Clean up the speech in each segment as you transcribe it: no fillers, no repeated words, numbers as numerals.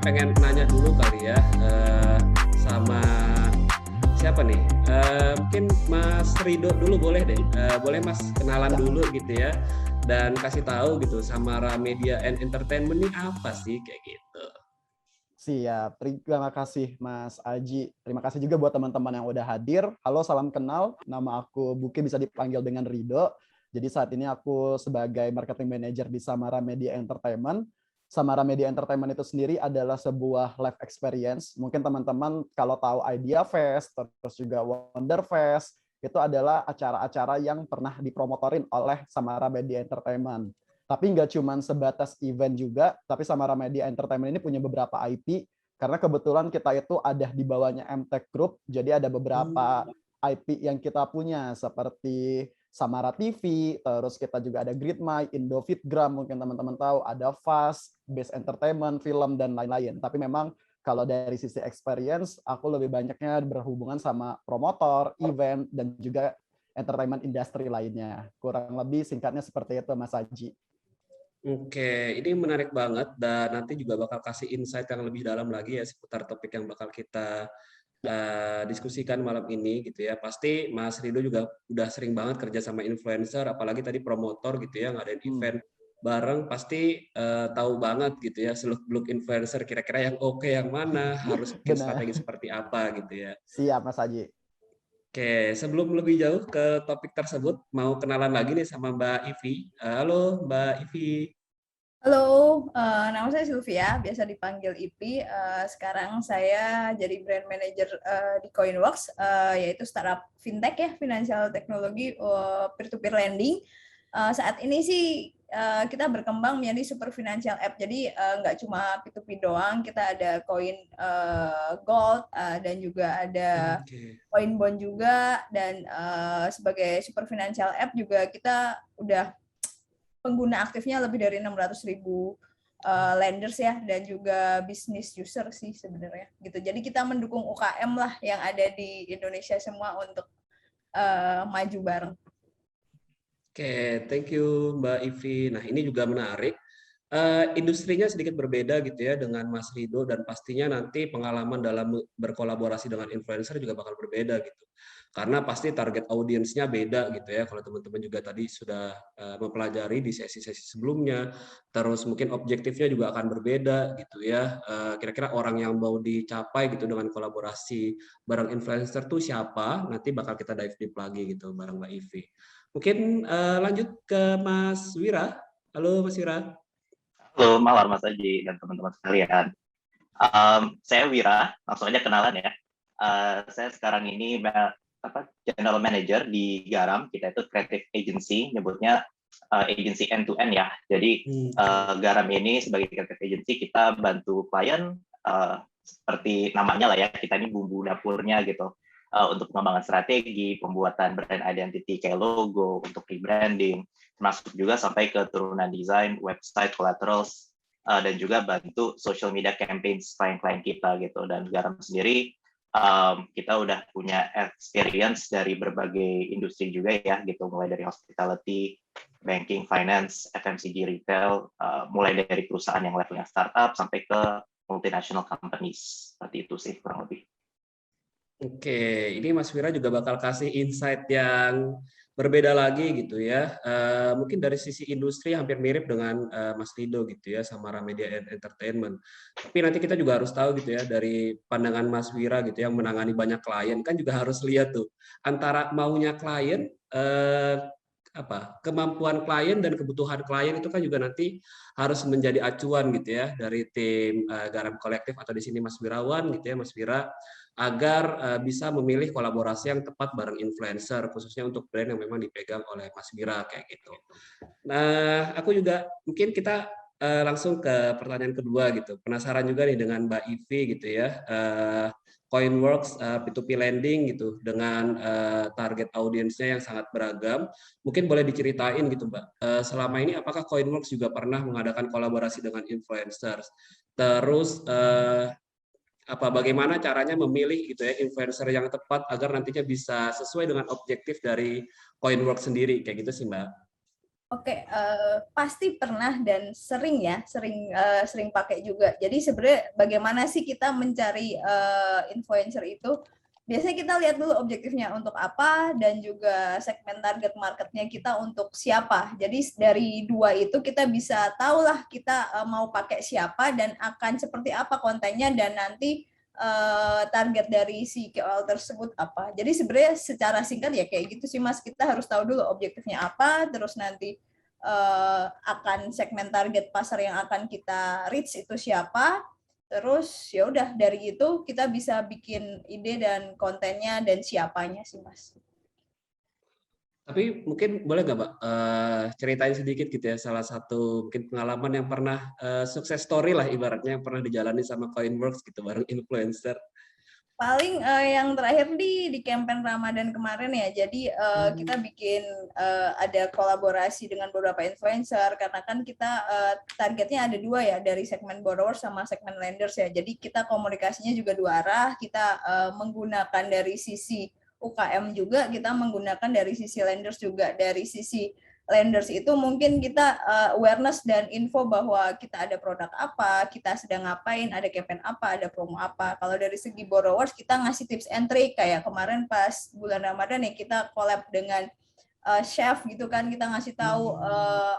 pengen nanya dulu kali ya sama siapa nih? Mungkin Mas Rido dulu boleh deh. Boleh Mas kenalan dulu gitu ya dan kasih tahu gitu Samara Media and Entertainment ini apa sih kayak gitu. Siap, terima kasih Mas Aji. Terima kasih juga buat teman-teman yang udah hadir. Halo, salam kenal. Nama aku Buki, bisa dipanggil dengan Rido. Jadi saat ini aku sebagai marketing manager di Samara Media Entertainment. Samara Media Entertainment itu sendiri adalah sebuah live experience. Mungkin teman-teman kalau tahu Idea Fest, terus juga Wonder Fest, itu adalah acara-acara yang pernah dipromotorin oleh Samara Media Entertainment. Tapi nggak cuma sebatas event juga, tapi Samara Media Entertainment ini punya beberapa IP, karena kebetulan kita itu ada di bawahnya MTech Group, jadi ada beberapa IP yang kita punya, seperti Samara TV, terus kita juga ada Gridmy, Indofitgram, mungkin teman-teman tahu, ada Fast, Base Entertainment, film, dan lain-lain. Tapi memang kalau dari sisi experience, aku lebih banyaknya berhubungan sama promotor, event, dan juga entertainment industry lainnya. Kurang lebih singkatnya seperti itu, Mas Haji. Oke, ini menarik banget dan nanti juga bakal kasih insight yang lebih dalam lagi ya seputar topik yang bakal kita diskusikan malam ini gitu ya. Pasti Mas Rido juga udah sering banget kerja sama influencer, apalagi tadi promotor gitu ya, ngadain event bareng, pasti tahu banget gitu ya seluk-beluk influencer kira-kira yang oke yang mana, harus bikin strategi seperti apa gitu ya. Siap, Mas Haji. Oke, sebelum lebih jauh ke topik tersebut, mau kenalan lagi nih sama Mbak Ivi. Halo Mbak Ivi. Halo, nama saya Sylvia, biasa dipanggil Ipi. Sekarang saya jadi brand manager di Coinworks, yaitu startup fintech ya, financial teknologi, peer-to-peer lending. Saat ini sih kita berkembang menjadi super financial app, jadi nggak cuma P2P doang, kita ada Coin Gold dan juga ada Coin Bond juga, dan sebagai super financial app juga kita udah pengguna aktifnya lebih dari 600.000 lenders ya, dan juga business user sih sebenarnya gitu. Jadi kita mendukung UKM lah yang ada di Indonesia semua untuk maju bareng. Oke, thank you Mbak Ivi. Nah ini juga menarik. Industrinya sedikit berbeda gitu ya dengan Mas Rido, dan pastinya nanti pengalaman dalam berkolaborasi dengan influencer juga bakal berbeda gitu. Karena pasti target audiensnya beda gitu ya. Kalau teman-teman juga tadi sudah mempelajari di sesi-sesi sebelumnya, terus mungkin objektifnya juga akan berbeda gitu ya. Kira-kira orang yang mau dicapai gitu dengan kolaborasi bareng influencer tuh siapa? Nanti bakal kita dive deep lagi gitu bareng Mbak Ivi. Mungkin lanjut ke Mas Wira. Halo Mas Wira. Halo, malam Mas Aji dan teman-teman sekalian. Saya Wira, langsung aja kenalan ya. Saya sekarang ini General Manager di Garam, kita itu Creative Agency, nyebutnya agency end-to-end ya. Jadi Garam ini sebagai Creative Agency, kita bantu klien, seperti namanya lah ya, kita ini bumbu dapurnya gitu. Untuk pengembangan strategi, pembuatan brand identity kayak logo, untuk rebranding, termasuk juga sampai ke turunan desain, website, collaterals, dan juga bantu social media campaigns klien-klien kita gitu. Dan Garam sendiri kita udah punya experience dari berbagai industri juga ya gitu, mulai dari hospitality, banking, finance, FMCG, retail, mulai dari perusahaan yang levelnya startup sampai ke multinational companies. Seperti itu sih kurang lebih. Oke, ini Mas Wira juga bakal kasih insight yang berbeda lagi gitu ya. Mungkin dari sisi industri hampir mirip dengan Mas Rido gitu ya, Samara Media and Entertainment. Tapi nanti kita juga harus tahu gitu ya, dari pandangan Mas Wira gitu yang menangani banyak klien, kan juga harus lihat tuh antara maunya klien, kemampuan klien dan kebutuhan klien itu kan juga nanti harus menjadi acuan gitu ya dari tim Garam Kolektif atau di sini Mas Wirawan gitu ya, Mas Wira, agar bisa memilih kolaborasi yang tepat bareng influencer, khususnya untuk brand yang memang dipegang oleh Mas Wira kayak gitu. Nah, aku juga mungkin kita langsung ke pertanyaan kedua gitu. Penasaran juga nih dengan Mbak Ivi gitu ya. Coinworks P2P lending gitu dengan target audiensnya yang sangat beragam. Mungkin boleh diceritain gitu Mbak. Selama ini apakah Coinworks juga pernah mengadakan kolaborasi dengan influencers? Terus bagaimana caranya memilih gitu ya influencer yang tepat agar nantinya bisa sesuai dengan objektif dari Coinworks sendiri kayak gitu sih Mbak. Oke, pasti pernah dan sering ya, sering pakai juga. Jadi sebenarnya bagaimana sih kita mencari influencer itu? Biasanya kita lihat dulu objektifnya untuk apa dan juga segmen target marketnya kita untuk siapa. Jadi dari dua itu kita bisa tahulah kita mau pakai siapa dan akan seperti apa kontennya dan nanti target dari si KOL tersebut apa. Jadi sebenarnya secara singkat ya kayak gitu sih Mas, kita harus tahu dulu objektifnya apa, terus nanti akan segmen target pasar yang akan kita reach itu siapa, terus ya udah dari itu kita bisa bikin ide dan kontennya dan siapanya sih Mas. Tapi mungkin boleh nggak Mbak ceritain sedikit gitu ya salah satu mungkin pengalaman yang pernah sukses story lah ibaratnya yang pernah dijalani sama Coinworks gitu bareng influencer. Paling yang terakhir di campaign Ramadan kemarin ya. Jadi kita bikin ada kolaborasi dengan beberapa influencer karena kan kita targetnya ada dua ya dari segmen borrowers sama segmen lenders ya. Jadi kita komunikasinya juga dua arah. Kita menggunakan dari sisi UKM juga, kita menggunakan dari sisi lenders juga. Dari sisi lenders itu mungkin kita awareness dan info bahwa kita ada produk apa, kita sedang ngapain, ada campaign apa, ada promo apa. Kalau dari segi borrowers kita ngasih tips and trick kayak kemarin pas bulan Ramadan ya kita collab dengan chef gitu kan, kita ngasih tahu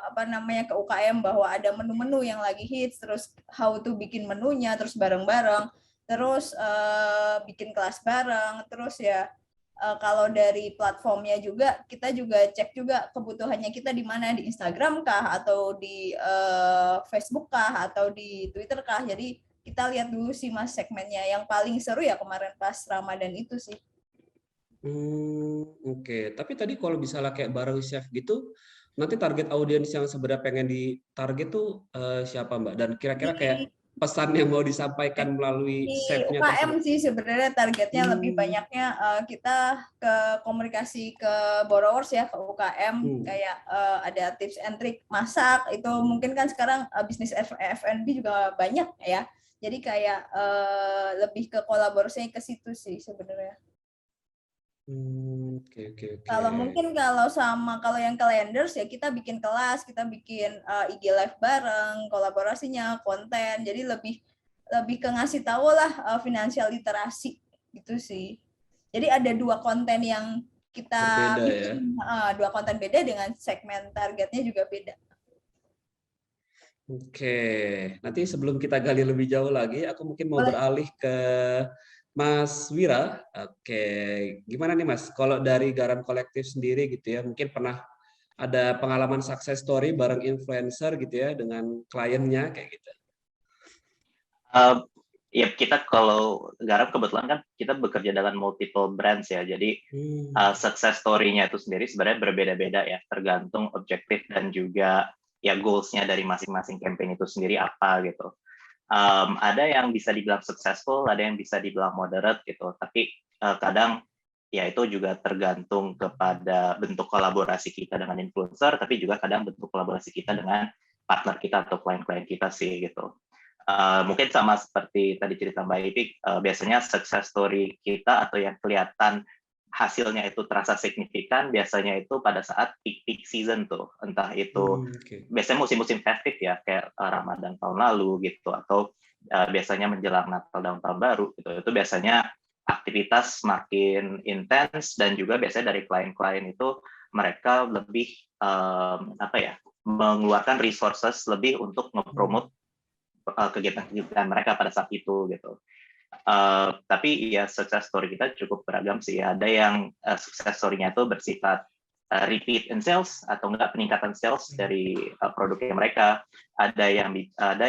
apa namanya ke UKM bahwa ada menu-menu yang lagi hits, terus how to bikin menunya, terus bareng-bareng, terus bikin kelas bareng, terus ya kalau dari platformnya juga kita juga cek juga kebutuhannya kita di mana, di Instagram kah atau di Facebook kah atau di Twitter kah. Jadi kita lihat dulu sih Mas segmennya. Yang paling seru ya kemarin pas Ramadan itu sih. Oke. Tapi tadi kalau misalnya kayak bareng chef gitu, nanti target audiens yang sebenarnya pengen ditarget tuh siapa Mbak? Dan kira-kira kayak Di pesan yang mau disampaikan melalui di chefnya UKM tersebut. sih sebenarnya targetnya lebih banyaknya kita ke komunikasi ke borrowers ya, ke UKM kayak ada tips and trick masak itu mungkin kan sekarang bisnis F&B juga banyak ya, jadi kayak lebih ke kolaborasinya ke situ sih sebenarnya. Oke, oke, oke. Kalau mungkin kalau yang calendars ya kita bikin kelas, kita bikin IG live bareng, kolaborasinya, konten. Jadi lebih ke ngasih tahu lah financial literasi gitu sih. Jadi ada dua konten yang kita Berbeda ya. bikin, dua konten beda dengan segmen targetnya juga beda. Oke, nanti sebelum kita gali lebih jauh lagi, aku mungkin mau Boleh. beralih ke Mas Wira. Oke, gimana nih Mas? Kalau dari Garam Kolektif sendiri gitu ya, mungkin pernah ada pengalaman success story bareng influencer gitu ya dengan kliennya kayak gitu. Ya kita kalau Garam kebetulan kan kita bekerja dengan multiple brands ya, jadi success story-nya itu sendiri sebenarnya berbeda-beda ya, tergantung objektif dan juga ya goals-nya dari masing-masing campaign itu sendiri apa gitu. Ada yang bisa dibilang successful, ada yang bisa dibilang moderate gitu, tapi kadang ya itu juga tergantung kepada bentuk kolaborasi kita dengan influencer, tapi juga kadang bentuk kolaborasi kita dengan partner kita atau klien-klien kita sih gitu. Mungkin sama seperti tadi cerita Mbak Ipi, biasanya success story kita atau yang kelihatan hasilnya itu terasa signifikan, biasanya itu pada saat peak season tuh, entah itu biasanya musim-musim festive ya, kayak Ramadan tahun lalu gitu, atau biasanya menjelang Natal dan Tahun Baru gitu. Itu biasanya aktivitas makin intens dan juga biasanya dari klien-klien itu mereka lebih mengeluarkan resources lebih untuk mempromote kegiatan-kegiatan mereka pada saat itu gitu. Tapi ya success story kita cukup beragam sih. Ada yang success story-nya itu bersifat repeat in sales atau enggak peningkatan sales dari produknya mereka. Ada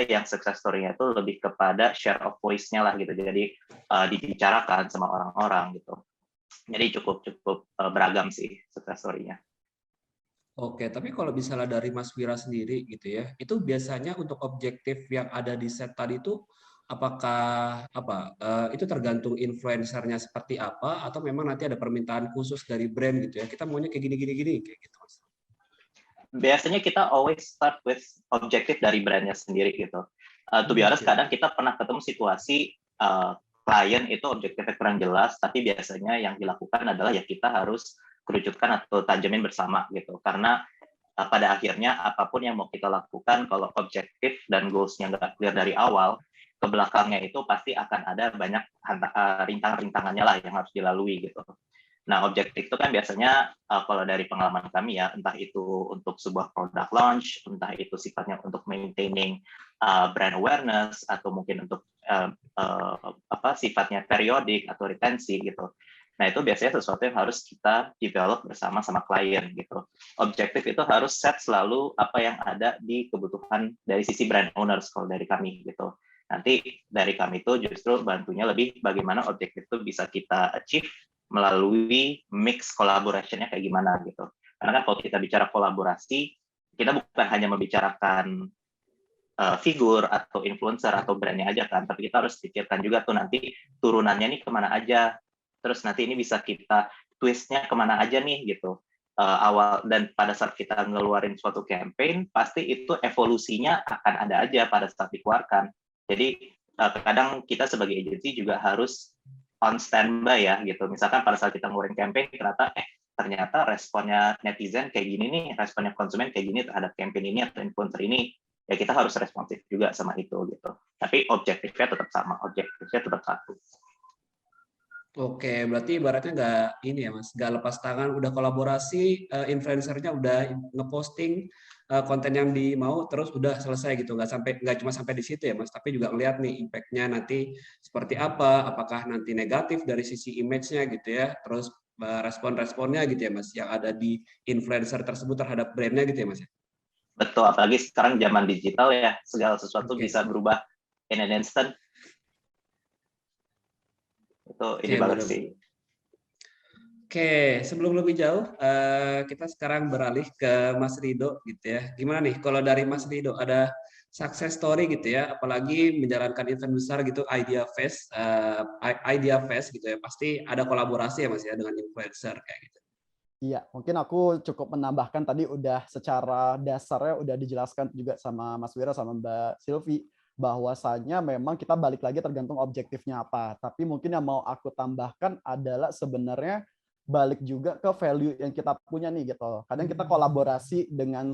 yang success story-nya itu lebih kepada share of voice-nya lah gitu. Jadi dibicarakan sama orang-orang gitu. Jadi cukup beragam sih success story-nya. Oke, tapi kalau misalnya dari Mas Wira sendiri gitu ya, itu biasanya untuk objektif yang ada di set tadi itu apakah itu tergantung influencernya seperti apa atau memang nanti ada permintaan khusus dari brand gitu ya, kita maunya kayak gini kayak gitu Mas. Biasanya kita always start with objektif dari brandnya sendiri gitu. To be honest, kadang kita pernah ketemu situasi klien itu objektifnya kurang jelas, tapi biasanya yang dilakukan adalah ya kita harus kerucutkan atau tajamin bersama gitu. Karena pada akhirnya apapun yang mau kita lakukan, kalau objektif dan goals-nya nggak clear dari awal, ke belakangnya itu pasti akan ada banyak rintangan-rintangannya lah yang harus dilalui gitu. Nah, objektif itu kan biasanya kalau dari pengalaman kami ya, entah itu untuk sebuah product launch, entah itu sifatnya untuk maintaining brand awareness, atau mungkin untuk sifatnya periodik atau retensi gitu. Nah, itu biasanya sesuatu yang harus kita develop bersama sama klien gitu. Objektif itu harus set selalu apa yang ada di kebutuhan dari sisi brand owners kalau dari kami gitu. Nanti dari kami itu justru bantunya lebih bagaimana objektif itu bisa kita achieve melalui mix collaboration-nya kayak gimana gitu. Karena kan kalau kita bicara kolaborasi, kita bukan hanya membicarakan figur atau influencer atau brandnya aja kan, tapi kita harus pikirkan juga tuh nanti turunannya nih kemana aja, terus nanti ini bisa kita twistnya kemana aja nih gitu. Awal dan pada saat kita ngeluarin suatu campaign, pasti itu evolusinya akan ada aja pada saat dikeluarkan. Jadi kadang kita sebagai agency juga harus on standby ya gitu. Misalkan pada saat kita ngeluarin campaign ternyata responnya netizen kayak gini nih, responnya konsumen kayak gini terhadap campaign ini atau influencer ini, ya kita harus responsif juga sama itu gitu. Tapi objektifnya tetap sama, objektifnya tetap satu. Oke, berarti ibaratnya nggak ini ya Mas, nggak lepas tangan, udah kolaborasi, influencernya udah ngeposting konten yang dimau, terus udah selesai gitu, nggak cuma sampai di situ ya Mas, tapi juga ngeliat nih impact-nya nanti seperti apa, apakah nanti negatif dari sisi image-nya gitu ya, terus respon-responnya gitu ya Mas, yang ada di influencer tersebut terhadap brand-nya gitu ya Mas. Betul, apalagi sekarang zaman digital ya, segala sesuatu bisa berubah in an instant. Itu ini banget sih. Oke, sebelum lebih jauh, kita sekarang beralih ke Mas Rido gitu ya. Gimana nih kalau dari Mas Rido ada success story gitu ya, apalagi menjalankan event besar gitu, Idea Fest gitu ya, pasti ada kolaborasi ya Mas ya dengan influencer kayak gitu. Iya, mungkin aku cukup menambahkan tadi udah secara dasarnya udah dijelaskan juga sama Mas Wira sama Mbak Silvi, bahwasanya memang kita balik lagi tergantung objektifnya apa. Tapi mungkin yang mau aku tambahkan adalah sebenarnya balik juga ke value yang kita punya nih gitu. Kadang kita kolaborasi dengan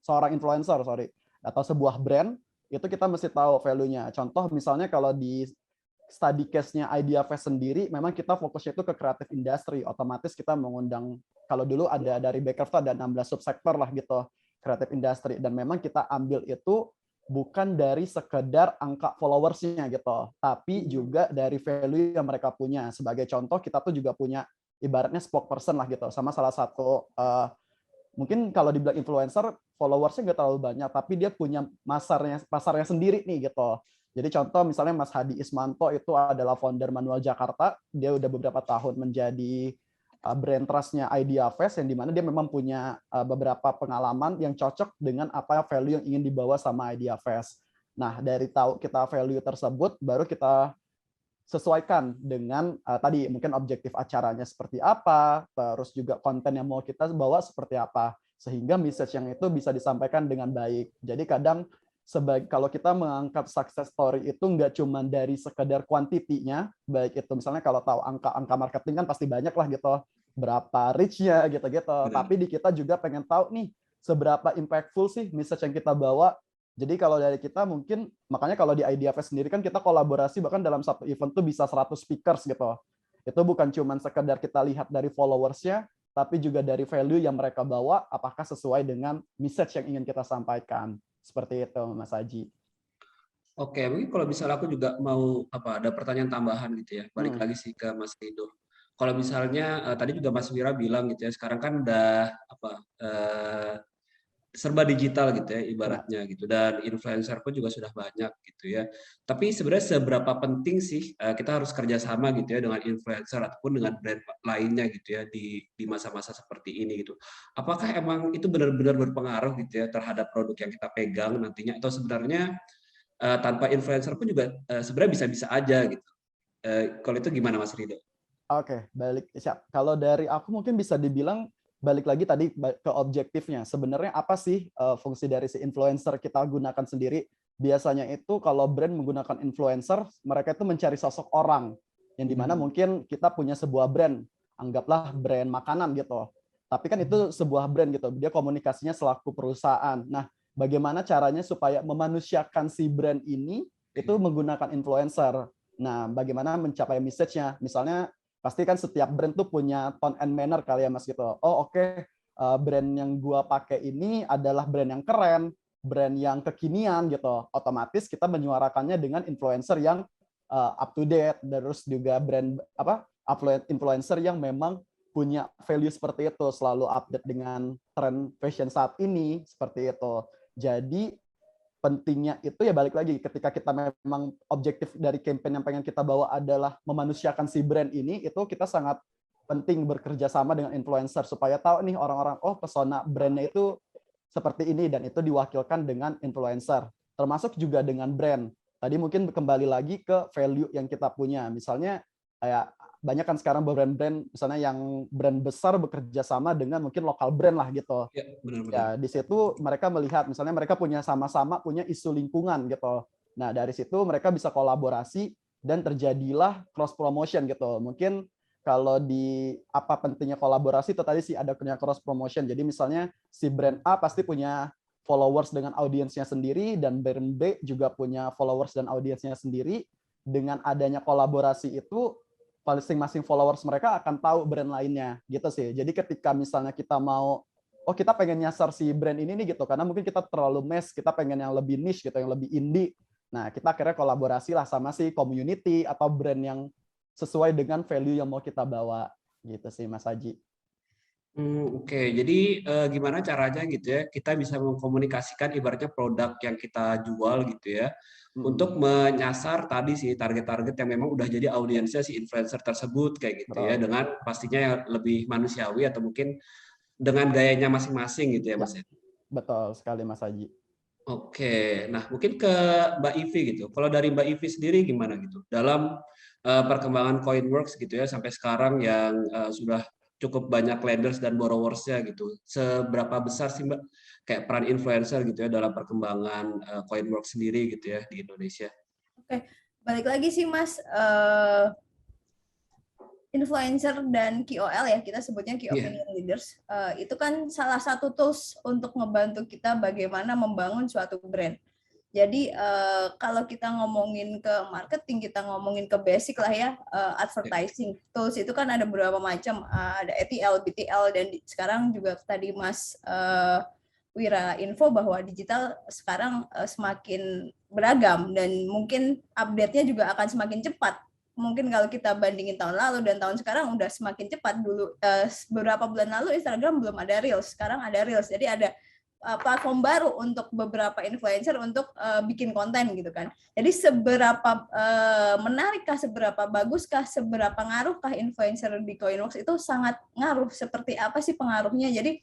seorang influencer, atau sebuah brand, itu kita mesti tahu value-nya. Contoh misalnya kalau di study case-nya Idea Fest sendiri, memang kita fokusnya itu ke kreatif industri. Otomatis kita mengundang, kalau dulu ada dari Bakerft ada 16 subsektor lah gitu, kreatif industri. Dan memang kita ambil itu bukan dari sekedar angka followers-nya gitu, tapi juga dari value yang mereka punya. Sebagai contoh, kita tuh juga punya ibaratnya spokesperson lah gitu, sama salah satu, mungkin kalau dibilang influencer, followersnya nggak terlalu banyak, tapi dia punya pasarnya sendiri nih gitu. Jadi contoh misalnya Mas Hadi Ismanto itu adalah founder Manual Jakarta, dia udah beberapa tahun menjadi brand trust-nya Idea Fest, yang dimana dia memang punya beberapa pengalaman yang cocok dengan apa value yang ingin dibawa sama Idea Fest. Nah, dari tahu kita value tersebut, baru kita sesuaikan dengan tadi mungkin objektif acaranya seperti apa, terus juga konten yang mau kita bawa seperti apa, sehingga message yang itu bisa disampaikan dengan baik. Jadi kadang kalau kita mengangkat success story itu nggak cuma dari sekedar kuantitinya, baik itu misalnya kalau tahu angka marketing kan pasti banyak lah gitu, berapa reach-nya gitu-gitu. Tapi di kita juga pengen tahu nih seberapa impactful sih message yang kita bawa. Jadi kalau dari kita mungkin, makanya kalau di Idea Fest sendiri kan kita kolaborasi bahkan dalam satu event tuh bisa 100 speakers gitu. Itu bukan cuma sekedar kita lihat dari followers-nya, tapi juga dari value yang mereka bawa, apakah sesuai dengan message yang ingin kita sampaikan. Seperti itu, Mas Haji. Oke, mungkin kalau misalnya aku juga mau ada pertanyaan tambahan gitu ya, balik lagi sih ke Mas Rido. Kalau misalnya tadi juga Mas Wira bilang gitu ya, sekarang kan udah serba digital gitu ya ibaratnya gitu, dan influencer pun juga sudah banyak gitu ya. Tapi sebenarnya seberapa penting sih kita harus kerjasama gitu ya dengan influencer ataupun dengan brand lainnya gitu ya di masa-masa seperti ini gitu. Apakah emang itu benar-benar berpengaruh gitu ya terhadap produk yang kita pegang nantinya, atau sebenarnya tanpa influencer pun juga sebenarnya bisa-bisa aja gitu. Kalau itu gimana Mas Rido? Oke, siap. Kalau dari aku mungkin bisa dibilang balik lagi tadi ke objektifnya. Sebenarnya apa sih fungsi dari si influencer kita gunakan sendiri? Biasanya itu kalau brand menggunakan influencer, mereka itu mencari sosok orang yang dimana mungkin kita punya sebuah brand, anggaplah brand makanan gitu. Tapi kan itu sebuah brand gitu. Dia komunikasinya selaku perusahaan. Nah, bagaimana caranya supaya memanusiakan si brand ini itu menggunakan influencer. Nah, bagaimana mencapai message-nya? Misalnya pasti kan setiap brand tuh punya tone and manner kali ya Mas gitu. Oh oke, brand yang gua pakai ini adalah brand yang keren, brand yang kekinian gitu. Otomatis kita menyuarakannya dengan influencer yang up to date, terus juga brand influencer yang memang punya value seperti itu, selalu update dengan tren fashion saat ini seperti itu. Jadi pentingnya itu ya balik lagi ketika kita memang objektif dari campaign yang pengen kita bawa adalah memanusiakan si brand ini, itu kita sangat penting bekerja sama dengan influencer supaya tahu nih orang-orang, oh pesona brandnya itu seperti ini, dan itu diwakilkan dengan influencer. Termasuk juga dengan brand. Tadi mungkin kembali lagi ke value yang kita punya. Misalnya kayak banyak kan sekarang brand-brand misalnya yang brand besar bekerja sama dengan mungkin lokal brand lah gitu. Ya, benar-benar. Ya, di situ mereka melihat misalnya mereka punya sama-sama punya isu lingkungan gitu. Nah, dari situ mereka bisa kolaborasi dan terjadilah cross promotion gitu. Mungkin kalau di apa pentingnya kolaborasi itu tadi sih ada punya cross promotion. Jadi misalnya si brand A pasti punya followers dengan audiensnya sendiri dan brand B juga punya followers dan audiensnya sendiri. Dengan adanya kolaborasi itu masing-masing followers mereka akan tahu brand lainnya gitu sih. Jadi ketika misalnya kita mau, oh kita pengen nyasar si brand ini nih gitu, karena mungkin kita terlalu mass, kita pengen yang lebih niche gitu, yang lebih indie. Nah kita akhirnya kolaborasi lah sama si community atau brand yang sesuai dengan value yang mau kita bawa gitu sih Mas Haji. Oke. Jadi gimana caranya gitu ya kita bisa mengkomunikasikan ibaratnya produk yang kita jual gitu ya untuk menyasar tadi sih target-target yang memang udah jadi audiensnya si influencer tersebut kayak gitu ya, dengan pastinya yang lebih manusiawi atau mungkin dengan gayanya masing-masing gitu ya Mas ya. Betul sekali Mas Haji. Oke, nah mungkin ke Mbak Ivi gitu. Kalau dari Mbak Ivi sendiri gimana gitu dalam perkembangan Coinworks gitu ya sampai sekarang yang sudah cukup banyak lenders dan borrowers-nya gitu. Seberapa besar sih Mbak kayak peran influencer gitu ya dalam perkembangan Coinworks sendiri gitu ya di Indonesia? Oke, balik lagi sih Mas, influencer dan KOL ya, kita sebutnya Key Opinion Leaders, itu kan salah satu tools untuk ngebantu kita bagaimana membangun suatu brand. Jadi kalau kita ngomongin ke marketing, kita ngomongin ke basic lah ya, advertising tools itu kan ada beberapa macam, ada ATL, BTL, dan sekarang juga tadi Mas Wira info bahwa digital sekarang semakin beragam dan mungkin update-nya juga akan semakin cepat. Mungkin kalau kita bandingin tahun lalu dan tahun sekarang udah semakin cepat. Dulu beberapa bulan lalu Instagram belum ada Reels, sekarang ada Reels. Jadi ada platform baru untuk beberapa influencer untuk bikin konten gitu kan. Jadi seberapa menarikkah, seberapa baguskah, seberapa ngaruhkah influencer di Coinworks itu sangat ngaruh. Seperti apa sih pengaruhnya? Jadi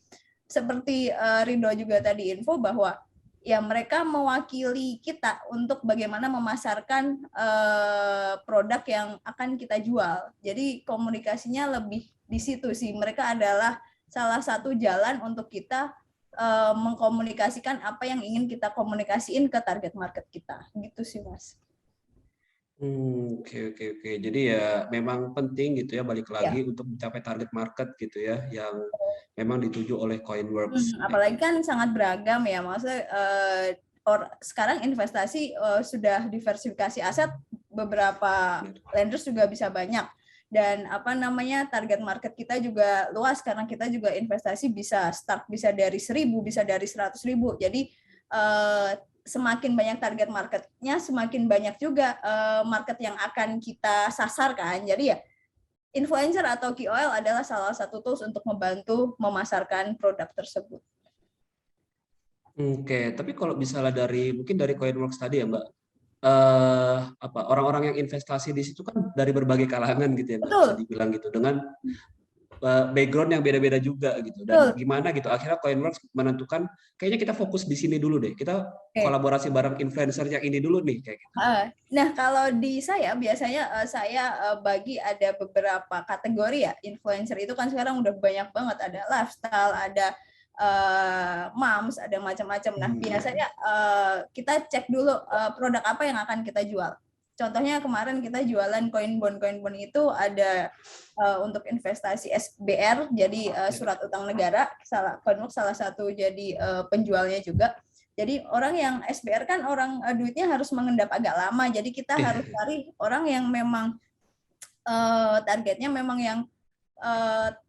seperti Rido juga tadi info bahwa ya mereka mewakili kita untuk bagaimana memasarkan produk yang akan kita jual. Jadi komunikasinya lebih di situ sih. Mereka adalah salah satu jalan untuk kita mengkomunikasikan apa yang ingin kita komunikasiin ke target market kita. Gitu sih Mas. Oke. Jadi ya memang penting gitu ya balik lagi untuk mencapai target market gitu ya yang memang dituju oleh Coinworks. Apalagi kan sangat beragam ya, maksudnya sekarang investasi sudah diversifikasi aset, beberapa lenders juga bisa banyak, dan target market kita juga luas karena kita juga investasi bisa start bisa dari 1.000, bisa dari 100.000. Jadi semakin banyak target marketnya, semakin banyak juga market yang akan kita sasarkan. Jadi ya influencer atau KOL adalah salah satu tools untuk membantu memasarkan produk tersebut. Oke, tapi kalau misalnya mungkin dari Coinworks tadi ya Mbak, orang-orang yang investasi di situ kan dari berbagai kalangan gitu ya Mbak, bisa dibilang gitu, dengan background yang beda-beda juga gitu. Dan gimana gitu akhirnya Coinworks menentukan kayaknya kita fokus di sini dulu deh, kita kolaborasi bareng influencer yang ini dulu nih kayak gitu. Nah kalau di saya biasanya saya bagi ada beberapa kategori ya. Influencer itu kan sekarang udah banyak banget, ada lifestyle, ada moms, ada macam-macam. Nah biasanya kita cek dulu produk apa yang akan kita jual. Contohnya kemarin kita jualan koin bond itu ada untuk investasi SBR, jadi surat utang negara. Coinworks salah satu jadi penjualnya juga. Jadi orang yang SBR kan orang duitnya harus mengendap agak lama. Jadi kita harus cari orang yang memang targetnya memang yang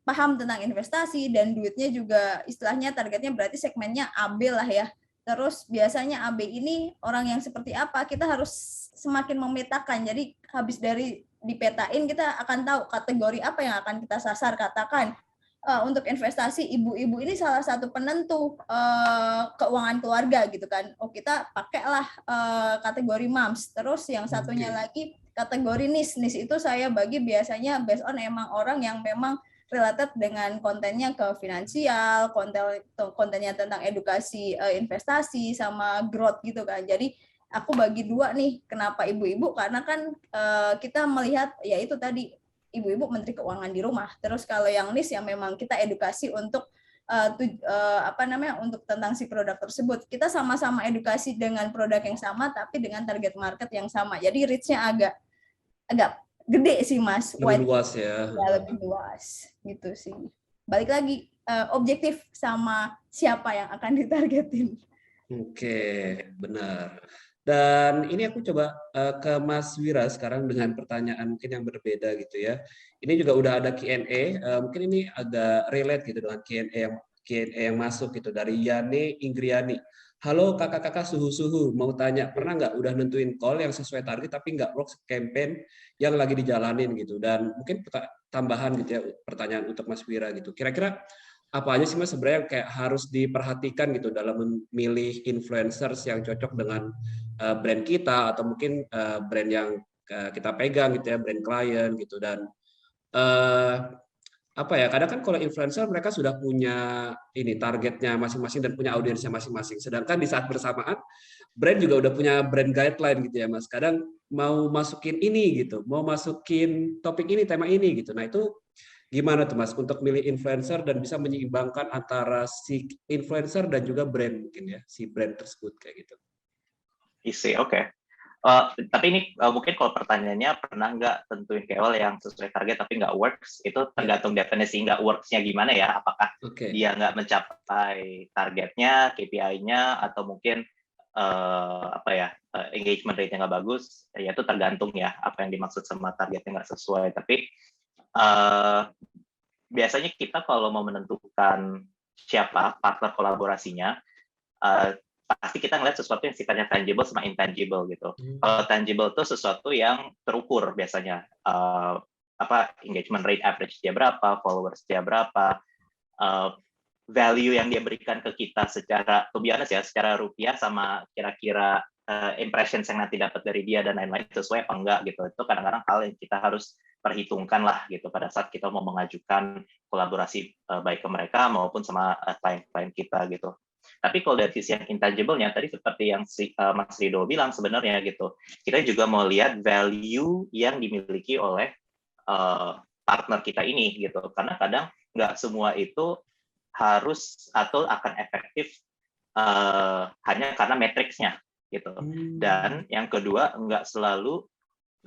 paham tentang investasi dan duitnya juga istilahnya targetnya berarti segmennya AB lah ya. Terus biasanya AB ini orang yang seperti apa, kita harus semakin memetakan. Jadi habis dari dipetain kita akan tahu kategori apa yang akan kita sasar. Katakan untuk investasi ibu-ibu ini salah satu penentu keuangan keluarga gitu kan. Oh kita pakailah kategori moms. Terus yang satunya lagi kategori niche itu saya bagi biasanya based on emang orang yang memang related dengan kontennya ke finansial, kontennya tentang edukasi investasi sama growth gitu kan. Jadi aku bagi dua nih, kenapa ibu-ibu? Karena kan kita melihat ya itu tadi ibu-ibu menteri keuangan di rumah. Terus kalau yang niche yang memang kita edukasi untuk untuk tentang si produk tersebut. Kita sama-sama edukasi dengan produk yang sama tapi dengan target market yang sama. Jadi reach-nya agak gede sih Mas. Lebih luas ya. Lebih luas gitu sih. Balik lagi objektif sama siapa yang akan ditargetin. Oke, benar. Dan ini aku coba ke Mas Wira sekarang dengan pertanyaan mungkin yang berbeda gitu ya. Ini juga udah ada Q&A, mungkin ini agak relate gitu dengan Q&A yang masuk gitu dari Yane Inggriani. Halo kakak-kakak suhu-suhu, mau tanya, pernah nggak udah nentuin call yang sesuai target tapi nggak works campaign yang lagi dijalanin gitu? Dan mungkin tambahan gitu ya, pertanyaan untuk Mas Wira gitu. Kira-kira apa aja sih Mas sebenarnya yang kayak harus diperhatikan gitu dalam memilih influencers yang cocok dengan brand kita atau mungkin brand yang kita pegang gitu ya, brand klien gitu. Dan apa ya, kadang kan kalau influencer mereka sudah punya ini targetnya masing-masing dan punya audiensnya masing-masing. Sedangkan di saat bersamaan brand juga udah punya brand guideline gitu ya Mas. Kadang mau masukin ini gitu, mau masukin topik ini, tema ini gitu. Nah itu gimana tuh Mas untuk milih influencer dan bisa menyeimbangkan antara si influencer dan juga brand mungkin ya, si brand tersebut kayak gitu. Isi, oke. Tapi ini mungkin kalau pertanyaannya pernah nggak tentuin KOL yang sesuai target tapi nggak works, itu tergantung definisi nggak works-nya gimana ya, apakah dia nggak mencapai targetnya, KPI-nya, atau mungkin engagement rate-nya nggak bagus, ya itu tergantung ya apa yang dimaksud sama targetnya nggak sesuai. Tapi biasanya kita kalau mau menentukan siapa partner kolaborasinya, pasti kita ngeliat sesuatu yang sifatnya tangible sama intangible gitu. Kalau tangible itu sesuatu yang terukur biasanya, engagement rate average dia berapa, followers dia berapa, value yang dia berikan ke kita secara, to be honest ya, secara rupiah sama kira-kira impressions yang nanti dapat dari dia dan lain-lain sesuai apa enggak gitu. Itu kadang-kadang hal yang kita harus perhitungkan lah gitu pada saat kita mau mengajukan kolaborasi baik ke mereka maupun sama klien-klien kita gitu. Tapi kalau dari sisi yang intangible-nya, tadi seperti yang Mas Rido bilang sebenarnya gitu, kita juga mau lihat value yang dimiliki oleh partner kita ini gitu. Karena kadang nggak semua itu harus atau akan efektif hanya karena matriksnya gitu. Dan yang kedua, nggak selalu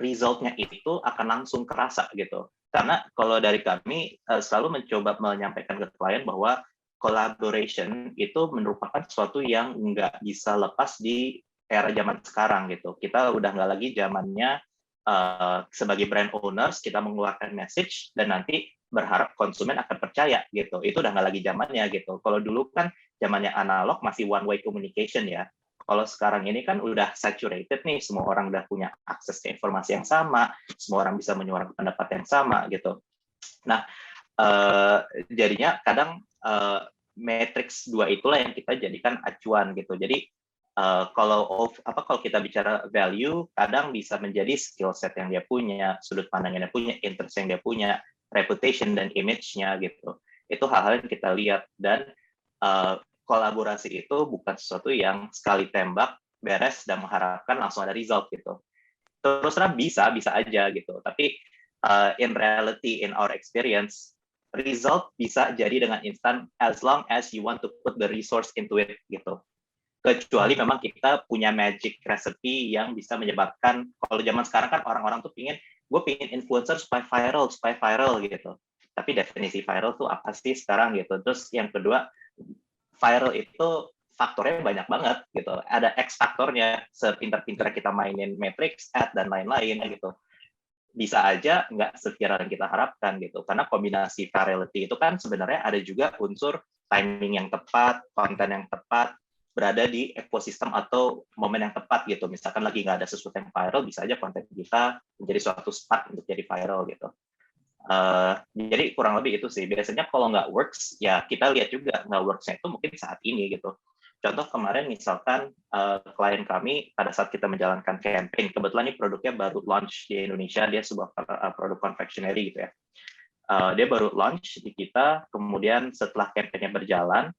result-nya itu akan langsung kerasa gitu. Karena kalau dari kami selalu mencoba menyampaikan ke klien bahwa collaboration itu merupakan sesuatu yang nggak bisa lepas di era zaman sekarang gitu. Kita udah nggak lagi zamannya sebagai brand owners kita mengeluarkan message dan nanti berharap konsumen akan percaya gitu. Itu udah nggak lagi zamannya gitu. Kalau dulu kan zamannya analog masih one way communication ya. Kalau sekarang ini kan udah saturated nih, semua orang udah punya akses ke informasi yang sama, semua orang bisa menyuarakan pendapat yang sama gitu. Nah, jadinya kadang matrix 2 itulah yang kita jadikan acuan gitu. Jadi kalau kita bicara value, kadang bisa menjadi skill set yang dia punya, sudut pandang yang dia punya, interest yang dia punya, reputation dan image-nya gitu. Itu hal-hal yang kita lihat, dan kolaborasi itu bukan sesuatu yang sekali tembak beres dan mengharapkan langsung ada result gitu. Terus terang bisa aja gitu. Tapi in reality, in our experience, result bisa jadi dengan instan as long as you want to put the resource into it gitu. Kecuali memang kita punya magic recipe yang bisa menyebabkan, kalau zaman sekarang kan orang-orang tuh gue pingin influencer supaya viral gitu. Tapi definisi viral tuh apa sih sekarang gitu. Terus yang kedua, viral itu faktornya banyak banget gitu. Ada X faktornya, sepintar-pintar kita mainin matrix, ad, dan lain-lain gitu. Bisa aja nggak seviral yang kita harapkan gitu. Karena kombinasi virality itu kan sebenarnya ada juga unsur timing yang tepat, konten yang tepat, berada di ekosistem atau momen yang tepat gitu. Misalkan lagi nggak ada sesuatu yang viral, bisa aja konten kita menjadi suatu spark untuk jadi viral gitu. Jadi kurang lebih itu sih. Biasanya kalau nggak works, ya kita lihat juga nggak works-nya itu mungkin saat ini gitu. Contoh kemarin misalkan klien kami pada saat kita menjalankan campaign, kebetulan ini produknya baru launch di Indonesia, dia sebuah produk confectionery gitu ya. Dia baru launch di kita, kemudian setelah campaign-nya berjalan,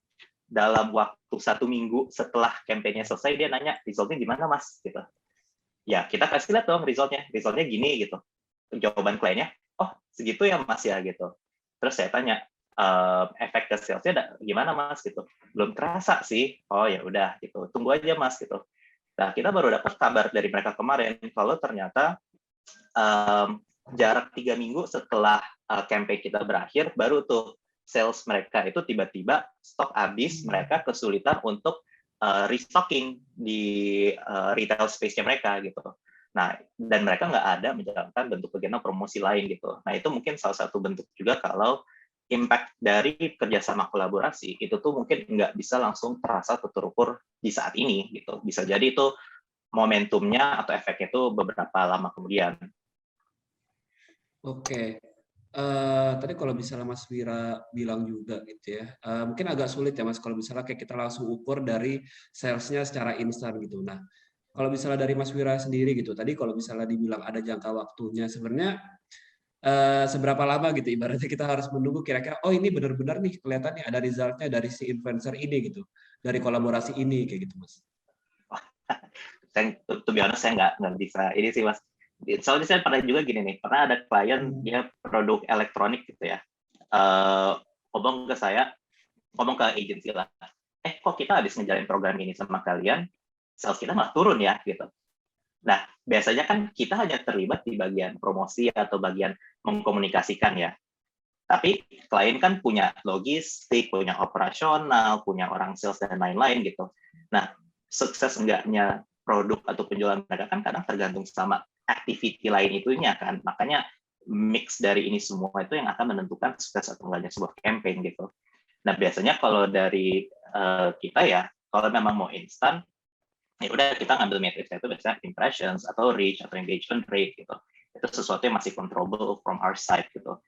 dalam waktu 1 minggu setelah campaign-nya selesai, dia nanya, resultnya gimana mas? Gitu. Ya kita kasih lihat dong resultnya gini gitu. Jawaban kliennya, oh segitu ya mas ya gitu. Terus saya tanya, efek ke salesnya gimana mas gitu, belum terasa sih. Oh ya udah gitu, tunggu aja mas gitu. Nah kita baru dapat kabar dari mereka kemarin kalau ternyata jarak 3 minggu setelah campaign kita berakhir, baru tuh sales mereka itu tiba-tiba stok habis, mereka kesulitan untuk restocking di retail space-nya mereka gitu. Nah, dan mereka nggak ada menjalankan bentuk kegiatan promosi lain gitu. Nah, itu mungkin salah satu bentuk juga kalau impact dari kerjasama kolaborasi itu tuh mungkin nggak bisa langsung terasa terukur di saat ini gitu. Bisa jadi itu momentumnya atau efeknya itu beberapa lama kemudian. Oke. Tadi kalau misalnya Mas Wira bilang juga gitu ya, mungkin agak sulit ya Mas kalau misalnya kayak kita langsung ukur dari sales-nya secara instan gitu. Nah, kalau misalnya dari Mas Wira sendiri gitu, tadi kalau misalnya dibilang ada jangka waktunya, sebenarnya seberapa lama gitu ibaratnya kita harus menunggu kira-kira, oh ini benar-benar nih kelihatan nih ada result-nya dari si influencer ini gitu, dari kolaborasi ini kayak gitu Mas. Saya to be honest, saya nggak bisa ini sih mas. Soalnya saya pernah juga gini nih, pernah ada klien dia produk elektronik gitu ya, ngomong ke saya, ngomong ke agensi lah, kok kita habis ngejalanin program ini sama kalian, sales kita malah turun ya gitu. Nah biasanya kan kita hanya terlibat di bagian promosi atau bagian mengkomunikasikan ya, tapi klien kan punya logistik, punya operasional, punya orang sales dan lain-lain gitu. Nah sukses enggaknya produk atau penjualan mereka kan kadang tergantung sama activity lain itunya kan. Makanya mix dari ini semua itu yang akan menentukan sukses atau enggaknya sebuah campaign gitu. Nah biasanya kalau dari kita ya, kalau memang mau instan, ya udah kita ngambil matrix itu biasanya impressions atau reach atau engagement rate gitu. Itu sesuatu yang masih controllable from our side gitu.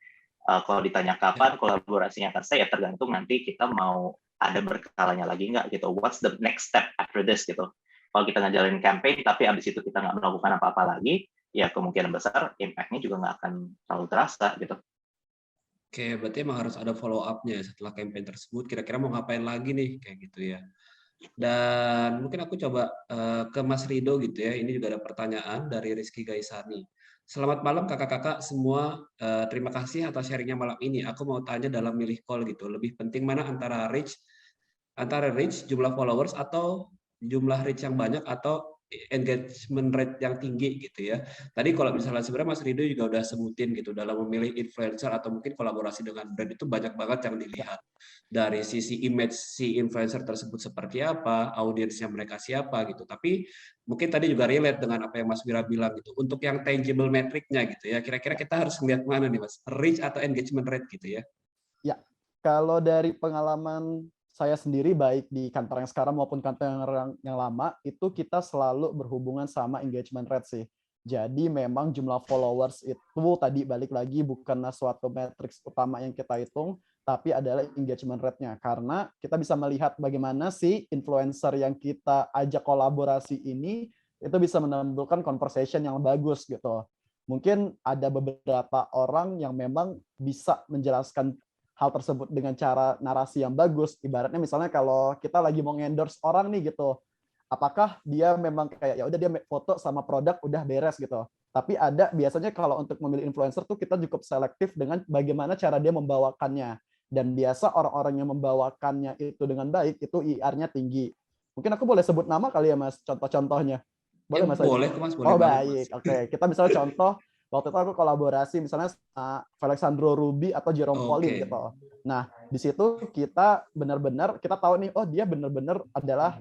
Kalau ditanya kapan kolaborasinya akan selesai, ya tergantung nanti kita mau ada berkalanya lagi nggak gitu. What's the next step after this gitu. Kalau kita ngejalanin campaign, tapi abis itu kita nggak melakukan apa-apa lagi, ya kemungkinan besar impact-nya juga nggak akan terlalu terasa gitu. Oke, berarti emang harus ada follow up-nya setelah campaign tersebut, kira-kira mau ngapain lagi nih, kayak gitu ya. Dan mungkin aku coba ke Mas Rido gitu ya, ini juga ada pertanyaan dari Rizky Gaisani. Selamat malam kakak-kakak semua, terima kasih atas sharingnya malam ini. Aku mau tanya dalam milih call gitu, lebih penting mana antara reach, jumlah followers atau jumlah reach yang banyak atau engagement rate yang tinggi gitu ya. Tadi kalau misalnya sebenarnya Mas Rido juga udah sebutin gitu dalam memilih influencer atau mungkin kolaborasi dengan brand itu banyak banget yang dilihat. Dari sisi image si influencer tersebut seperti apa, audiensnya mereka siapa gitu. Tapi mungkin tadi juga relate dengan apa yang Mas Wira bilang gitu. Untuk yang tangible metricnya gitu ya, kira-kira kita harus melihat mana nih Mas? Reach atau engagement rate gitu ya? Ya, kalau dari pengalaman saya sendiri baik di kantor yang sekarang maupun kantor yang lama, itu kita selalu berhubungan sama engagement rate sih. Jadi memang jumlah followers itu tadi balik lagi bukanlah suatu matriks utama yang kita hitung, tapi adalah engagement rate-nya. Karena kita bisa melihat bagaimana sih influencer yang kita ajak kolaborasi ini itu bisa menimbulkan conversation yang bagus gitu. Mungkin ada beberapa orang yang memang bisa menjelaskan hal tersebut dengan cara narasi yang bagus. Ibaratnya misalnya kalau kita lagi mau endorse orang nih gitu, apakah dia memang kayak ya udah dia foto sama produk udah beres gitu. Tapi ada biasanya kalau untuk memilih influencer tuh kita cukup selektif dengan bagaimana cara dia membawakannya. Dan biasa orang-orang yang membawakannya itu dengan baik itu IR-nya tinggi. Mungkin aku boleh sebut nama kali ya Mas, contoh-contohnya. Boleh Mas Aji? Boleh kok Mas, boleh Oh banget Mas. baik, oke. Kita misalnya contoh, waktu itu aku kolaborasi misalnya sama Alexandro Ruby atau Jerome Pauline Oke. gitu. Nah, di situ kita benar-benar, kita tahu nih, oh dia benar-benar adalah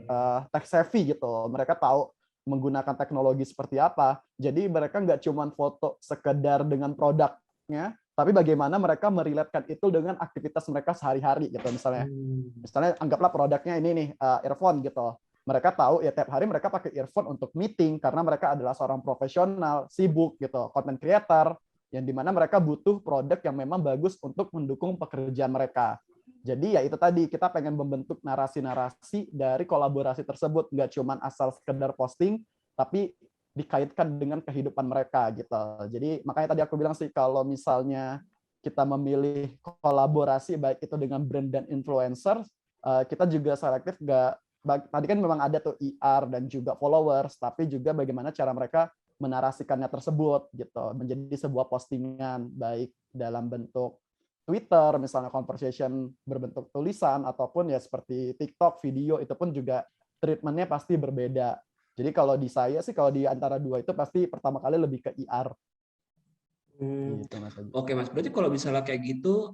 tech savvy gitu. Mereka tahu menggunakan teknologi seperti apa. Jadi mereka nggak cuma foto sekedar dengan produknya, tapi bagaimana mereka meriletkan itu dengan aktivitas mereka sehari-hari gitu misalnya. Misalnya anggaplah produknya ini nih earphone gitu. Mereka tahu ya tiap hari mereka pakai earphone untuk meeting karena mereka adalah seorang profesional, sibuk gitu, content creator yang dimana mereka butuh produk yang memang bagus untuk mendukung pekerjaan mereka. Jadi ya itu tadi kita pengen membentuk narasi-narasi dari kolaborasi tersebut, nggak cuma asal sekedar posting, tapi dikaitkan dengan kehidupan mereka gitu. Jadi makanya tadi aku bilang sih kalau misalnya kita memilih kolaborasi baik itu dengan brand dan influencer, kita juga selektif nggak. Tadi kan memang ada tuh IR dan juga followers, tapi juga bagaimana cara mereka menarasikannya tersebut gitu menjadi sebuah postingan baik dalam bentuk Twitter misalnya conversation berbentuk tulisan ataupun ya seperti TikTok video itu pun juga treatmentnya pasti berbeda. Jadi kalau di saya sih kalau di antara dua itu pasti pertama kali lebih ke IR. Gitu Mas Aji. Oke Mas, berarti kalau misalnya kayak gitu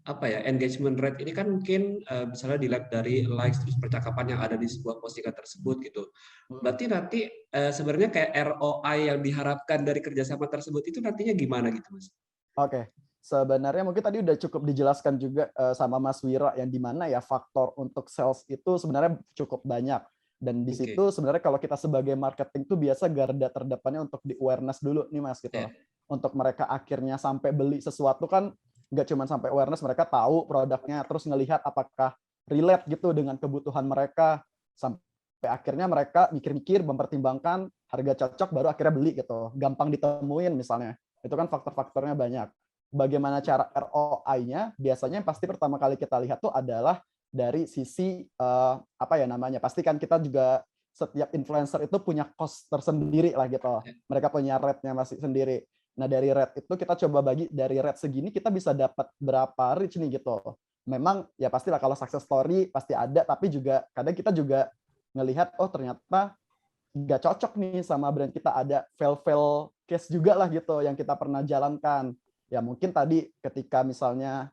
apa ya, engagement rate ini kan mungkin misalnya dilihat dari likes terus percakapan yang ada di sebuah postingan tersebut gitu. Berarti nanti sebenarnya kayak ROI yang diharapkan dari kerjasama tersebut itu nantinya gimana gitu Mas? Oke, sebenarnya mungkin tadi udah cukup dijelaskan juga sama Mas Wira yang dimana ya faktor untuk sales itu sebenarnya cukup banyak. Dan di situ sebenarnya kalau kita sebagai marketing tuh biasa garda terdepannya untuk di awareness dulu nih Mas gitu. Untuk mereka akhirnya sampai beli sesuatu kan nggak cuma sampai awareness, mereka tahu produknya terus ngelihat apakah relate gitu dengan kebutuhan mereka sampai akhirnya mereka mikir-mikir mempertimbangkan harga cocok baru akhirnya beli gitu. Gampang ditemuin misalnya. Itu kan faktor-faktornya banyak. Bagaimana cara ROI-nya? Biasanya pasti pertama kali kita lihat tuh adalah dari sisi apa ya namanya? Pasti kan kita juga setiap influencer itu punya cost tersendiri lah gitu. Mereka punya rate-nya masih sendiri. Nah, dari rate itu kita coba bagi dari rate segini kita bisa dapat berapa reach nih gitu. Memang ya pastilah kalau success story pasti ada, tapi juga kadang kita juga ngelihat oh ternyata nggak cocok nih sama brand kita, ada fail case juga lah gitu yang kita pernah jalankan. Ya mungkin tadi ketika misalnya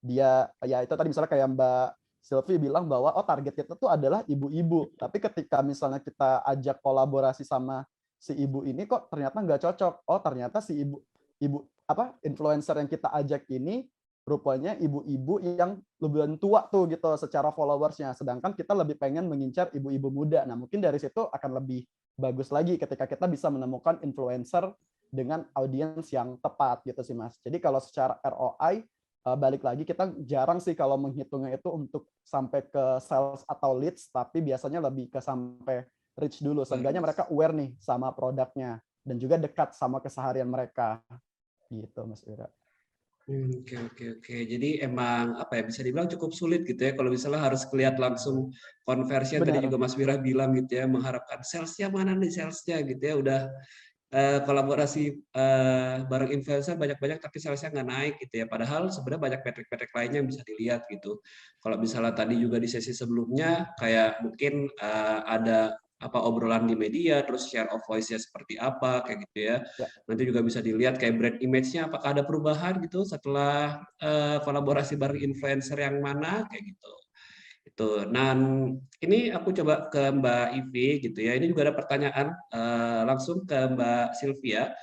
dia ya itu tadi misalnya kayak Mbak Sylvie bilang bahwa oh target kita tuh adalah ibu-ibu, tapi ketika misalnya kita ajak kolaborasi sama si ibu ini kok ternyata nggak cocok. Oh ternyata si ibu apa influencer yang kita ajak ini rupanya ibu-ibu yang lebih tua tuh gitu secara followersnya, sedangkan kita lebih pengen mengincar ibu-ibu muda. Nah mungkin dari situ akan lebih bagus lagi ketika kita bisa menemukan influencer dengan audiens yang tepat gitu sih Mas. Jadi kalau secara ROI balik lagi kita jarang sih kalau menghitungnya itu untuk sampai ke sales atau leads, tapi biasanya lebih ke sampai reach dulu, seenggaknya mereka aware nih sama produknya dan juga dekat sama keseharian mereka gitu Mas Ira. Oke. Jadi emang apa ya bisa dibilang cukup sulit gitu ya kalau misalnya harus kelihatan langsung conversion. Tadi juga Mas Wira bilang gitu ya, mengharapkan salesnya mana nih salesnya gitu ya, udah kolaborasi bareng influencer banyak-banyak tapi salesnya nggak naik gitu ya. Padahal sebenarnya banyak metrik-metrik lainnya yang bisa dilihat gitu. Kalau misalnya tadi juga di sesi sebelumnya kayak mungkin ada apa obrolan di media, terus share of voice-nya seperti apa kayak gitu ya. Nanti juga bisa dilihat kayak brand image-nya apakah ada perubahan gitu setelah kolaborasi bareng influencer yang mana kayak gitu. Itu. Nah, ini aku coba ke Mbak Ivi gitu ya. Ini juga ada pertanyaan langsung ke Mbak Sylvia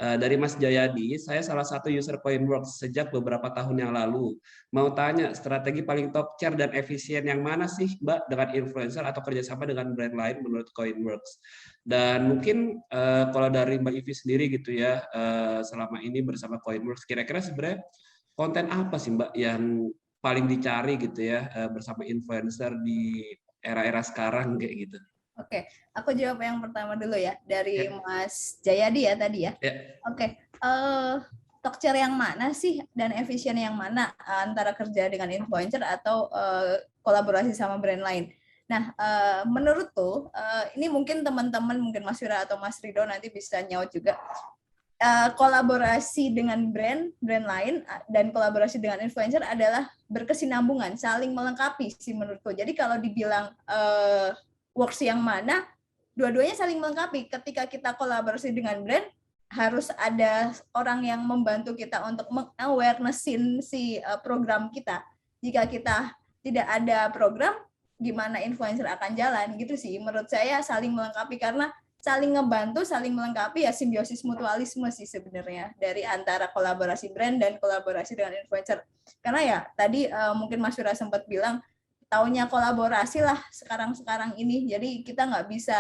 dari Mas Jayadi. Saya salah satu user Coinworks sejak beberapa tahun yang lalu. Mau tanya strategi paling top share dan efisien yang mana sih Mbak dengan influencer atau kerjasama dengan brand lain menurut Coinworks? Dan mungkin kalau dari Mbak Ivi sendiri gitu ya, selama ini bersama Coinworks, kira-kira sebenarnya konten apa sih Mbak yang paling dicari gitu ya bersama influencer di era-era sekarang kayak gitu? Oke, aku jawab yang pertama dulu ya dari Mas Jayadi ya tadi ya. Oke, talk share yang mana sih dan efisien yang mana antara kerja dengan influencer atau kolaborasi sama brand lain? Nah, menurutku ini mungkin teman-teman mungkin Mas Wira atau Mas Rido nanti bisa nyaut juga. kolaborasi dengan brand lain dan kolaborasi dengan influencer adalah berkesinambungan, saling melengkapi sih menurutku. Jadi kalau dibilang works yang mana, dua-duanya saling melengkapi. Ketika kita kolaborasi dengan brand, harus ada orang yang membantu kita untuk meng-awareness-in si program kita. Jika kita tidak ada program, gimana influencer akan jalan gitu sih. Menurut saya saling melengkapi, karena saling ngebantu, saling melengkapi, ya simbiosis mutualisme sih sebenarnya dari antara kolaborasi brand dan kolaborasi dengan influencer. Karena ya tadi mungkin Mas Wira sempat bilang taunya kolaborasi lah sekarang ini, jadi kita nggak bisa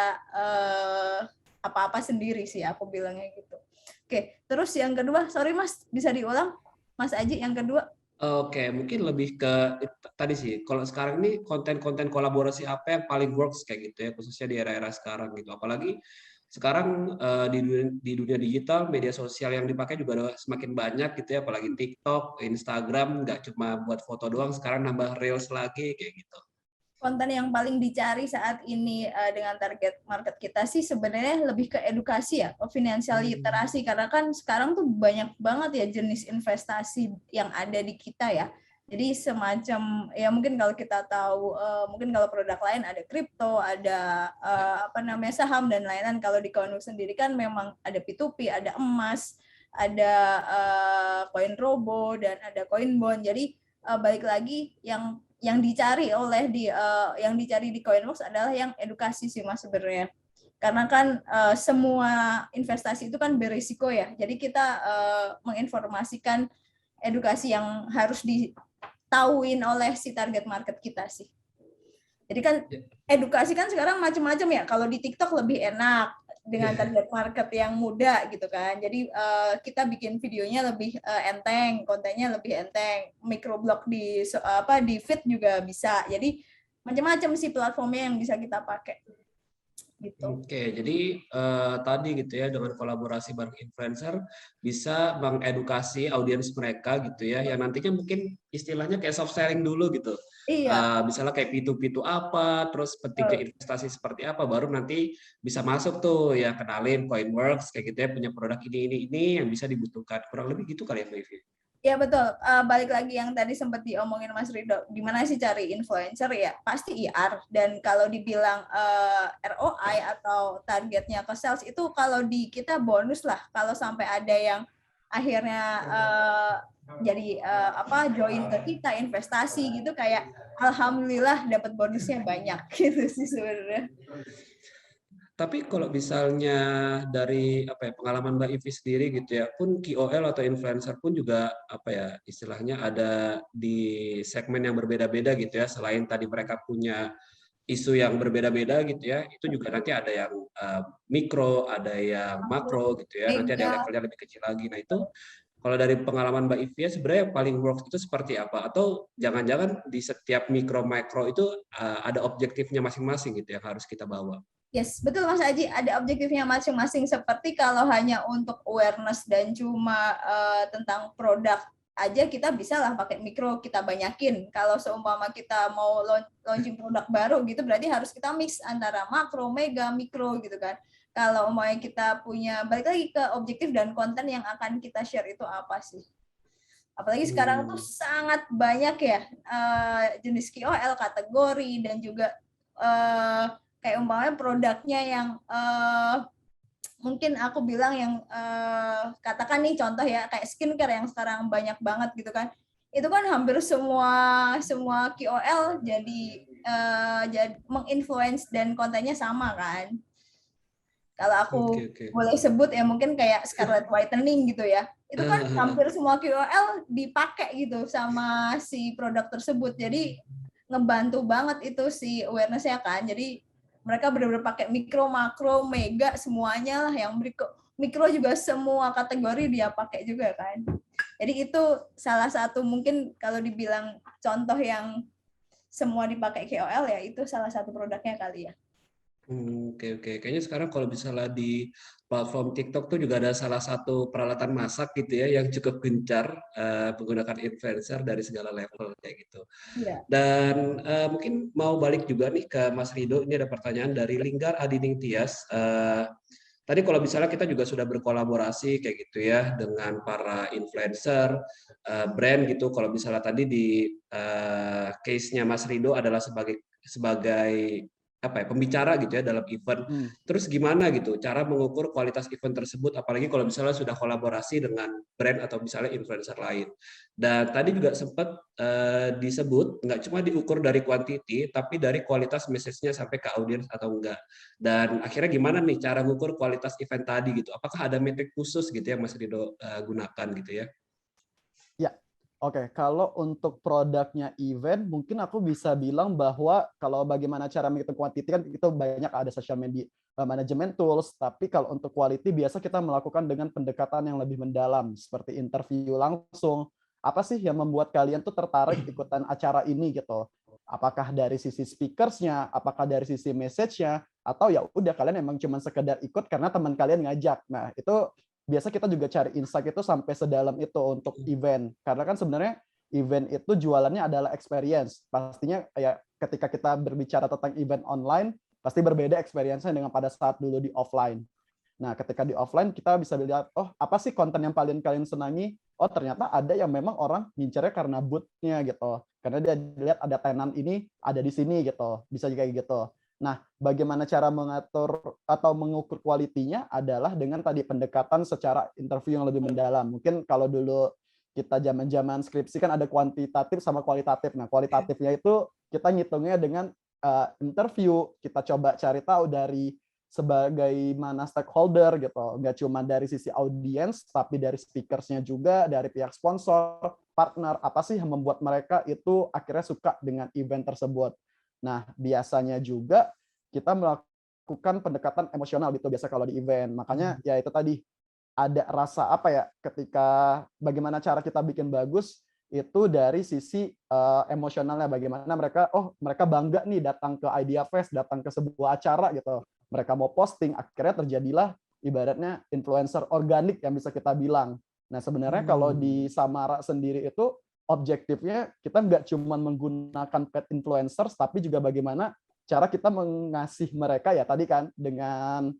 apa-apa sendiri sih, aku bilangnya gitu. Oke, terus yang kedua, sorry Mas, bisa diulang Mas Aji yang kedua? Oke, mungkin lebih ke tadi sih. Kalau sekarang ini konten-konten kolaborasi apa yang paling works kayak gitu ya, khususnya di era-era sekarang gitu. Apalagi sekarang di dunia digital, media sosial yang dipakai juga udah semakin banyak gitu ya, apalagi TikTok, Instagram, nggak cuma buat foto doang, sekarang nambah reels lagi kayak gitu. Konten yang paling dicari saat ini dengan target market kita sih sebenarnya lebih ke edukasi ya, financial literasi, karena kan sekarang tuh banyak banget ya jenis investasi yang ada di kita ya. Jadi semacam ya mungkin kalau kita tahu mungkin kalau produk lain ada kripto, ada saham dan lain-lain. Kalau di Coinworks sendiri kan memang ada P2P, ada emas, ada koin robo dan ada koin bond. Jadi balik lagi yang dicari di Coinworks adalah yang edukasi sih Mas sebenarnya. Karena kan semua investasi itu kan berisiko ya. Jadi kita menginformasikan edukasi yang harus ditahuin oleh si target market kita sih. Jadi kan edukasi kan sekarang macam-macam ya. Kalau di TikTok lebih enak dengan target market yang muda gitu kan. Jadi kita bikin videonya lebih enteng, kontennya lebih enteng, microblog di feed juga bisa. Jadi macam-macam sih platformnya yang bisa kita pakai. Gitu. Oke, jadi tadi gitu ya, dengan kolaborasi bareng influencer bisa mengedukasi audiens mereka gitu ya, yang nantinya mungkin istilahnya kayak soft selling dulu gitu. Iya. Misalnya kayak P2P itu apa, terus pentingnya investasi seperti apa, baru nanti bisa masuk tuh ya, kenalin Coinworks kayak gitu ya, punya produk ini yang bisa dibutuhkan. Kurang lebih gitu kali ya Mbak Ivi. Ya betul, balik lagi yang tadi sempat diomongin Mas Rido, gimana sih cari influencer ya? Pasti IR, dan kalau dibilang ROI atau targetnya ke sales itu kalau di kita bonus lah, kalau sampai ada yang akhirnya jadi join ke kita investasi gitu, kayak alhamdulillah dapat bonusnya banyak gitu sih sebenarnya. Tapi kalau misalnya dari pengalaman Mbak Ivi sendiri gitu ya, pun KOL atau influencer pun juga istilahnya ada di segmen yang berbeda-beda gitu ya. Selain tadi mereka punya isu yang berbeda-beda gitu ya, itu juga nanti ada yang mikro, ada yang makro gitu ya. Nanti ada yang levelnya lebih kecil lagi. Nah itu kalau dari pengalaman Mbak Ivi sebenarnya yang paling works itu seperti apa? Atau jangan-jangan di setiap mikro makro itu ada objektifnya masing-masing gitu yang harus kita bawa? Yes, betul Mas Aji, ada objektifnya masing-masing. Seperti kalau hanya untuk awareness dan cuma tentang produk aja, kita bisa lah pakai mikro, kita banyakin. Kalau seumpama kita mau launching produk baru gitu, berarti harus kita mix antara makro, mega, mikro gitu kan. Kalau mau kita punya, balik lagi ke objektif dan konten yang akan kita share itu apa sih. Apalagi sekarang tuh sangat banyak ya jenis KOL, kategori, dan juga kayak umpamanya produknya yang mungkin aku bilang yang katakan nih contoh ya kayak skincare yang sekarang banyak banget gitu kan, itu kan hampir semua KOL jadi menginfluence dan kontennya sama kan. Kalau aku boleh sebut ya mungkin kayak Scarlet Whitening gitu ya, itu kan hampir semua KOL dipakai gitu sama si produk tersebut, jadi ngebantu banget itu si awareness-nya kan. Jadi mereka benar-benar pakai mikro, makro, mega, semuanya lah. Yang mikro juga semua kategori dia pakai juga kan. Jadi itu salah satu mungkin kalau dibilang contoh yang semua dipakai KOL ya, itu salah satu produknya kali ya. Oke. Kayaknya sekarang kalau misalnya di platform TikTok tuh juga ada salah satu peralatan masak gitu ya yang cukup gencar menggunakan influencer dari segala level kayak gitu. Iya. Dan mungkin mau balik juga nih ke Mas Rido. Ini ada pertanyaan dari Linggar Adining Tias. tadi kalau misalnya kita juga sudah berkolaborasi kayak gitu ya dengan para influencer, brand gitu. Kalau misalnya tadi di case-nya Mas Rido adalah sebagai apa ya, pembicara gitu ya dalam event. Hmm. Terus gimana gitu cara mengukur kualitas event tersebut, apalagi kalau misalnya sudah kolaborasi dengan brand atau misalnya influencer lain. Dan tadi juga sempat disebut nggak cuma diukur dari kuantiti, tapi dari kualitas message-nya sampai ke audiens atau enggak. Dan akhirnya gimana nih cara mengukur kualitas event tadi gitu? Apakah ada metrik khusus gitu yang Mas Rido gunakan gitu ya? Ya, oke. Kalau untuk produknya event, mungkin aku bisa bilang bahwa kalau bagaimana cara menghitung quantity kan itu banyak ada social media management tools, tapi kalau untuk quality biasa kita melakukan dengan pendekatan yang lebih mendalam, seperti interview langsung. Apa sih yang membuat kalian tuh tertarik ikutan acara ini gitu? Apakah dari sisi speakers-nya, apakah dari sisi message-nya, atau ya udah kalian emang cuma sekedar ikut karena teman kalian ngajak. Nah, itu biasa kita juga cari insight itu sampai sedalam itu untuk event. Karena kan sebenarnya event itu jualannya adalah experience. Pastinya ya ketika kita berbicara tentang event online, pasti berbeda experience-nya dengan pada saat dulu di offline. Nah, ketika di offline kita bisa lihat, oh apa sih konten yang paling kalian senangi? Oh ternyata ada yang memang orang ngincernya karena booth-nya gitu. Karena dia lihat ada tenan ini ada di sini gitu. Bisa juga kayak gitu. Nah, bagaimana cara mengatur atau mengukur kualitinya adalah dengan tadi pendekatan secara interview yang lebih mendalam. Mungkin kalau dulu kita zaman-zaman skripsi kan ada kuantitatif sama kualitatif. Nah, kualitatifnya itu kita ngitungnya dengan interview, kita coba cari tahu dari sebagaimana stakeholder gitu, nggak cuma dari sisi audiens, tapi dari speakersnya juga, dari pihak sponsor, partner, apa sih yang membuat mereka itu akhirnya suka dengan event tersebut. Nah, biasanya juga kita melakukan pendekatan emosional gitu biasa kalau di event. Makanya ya itu tadi ada rasa apa ya ketika bagaimana cara kita bikin bagus itu dari sisi emosionalnya, bagaimana mereka bangga nih datang ke Idea Fest, datang ke sebuah acara gitu. Mereka mau posting, akhirnya terjadilah ibaratnya influencer organik yang bisa kita bilang. Nah, sebenarnya kalau di Samara sendiri itu objektifnya kita nggak cuma menggunakan paid influencers, tapi juga bagaimana cara kita mengasih mereka ya tadi kan dengan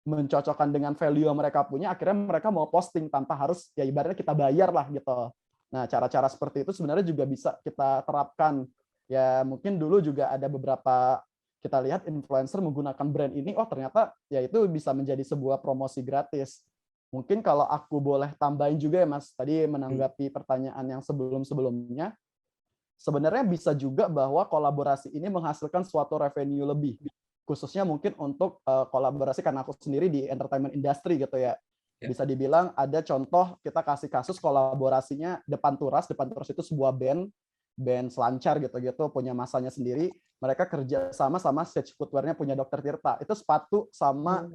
mencocokkan dengan value yang mereka punya, akhirnya mereka mau posting tanpa harus ya ibaratnya kita bayar lah gitu. Nah, cara-cara seperti itu sebenarnya juga bisa kita terapkan. Ya mungkin dulu juga ada beberapa kita lihat influencer menggunakan brand ini, oh ternyata ya itu bisa menjadi sebuah promosi gratis. Mungkin kalau aku boleh tambahin juga ya Mas, tadi menanggapi pertanyaan yang sebelum-sebelumnya, sebenarnya bisa juga bahwa kolaborasi ini menghasilkan suatu revenue lebih. Khususnya mungkin untuk kolaborasi karena aku sendiri di entertainment industry gitu ya. Bisa dibilang ada contoh kita kasih kasus kolaborasinya Depan Turas. Depan Turas itu sebuah band selancar gitu-gitu, punya masanya sendiri. Mereka kerja sama Sage Footwear-nya punya Dr. Tirta. Itu sepatu sama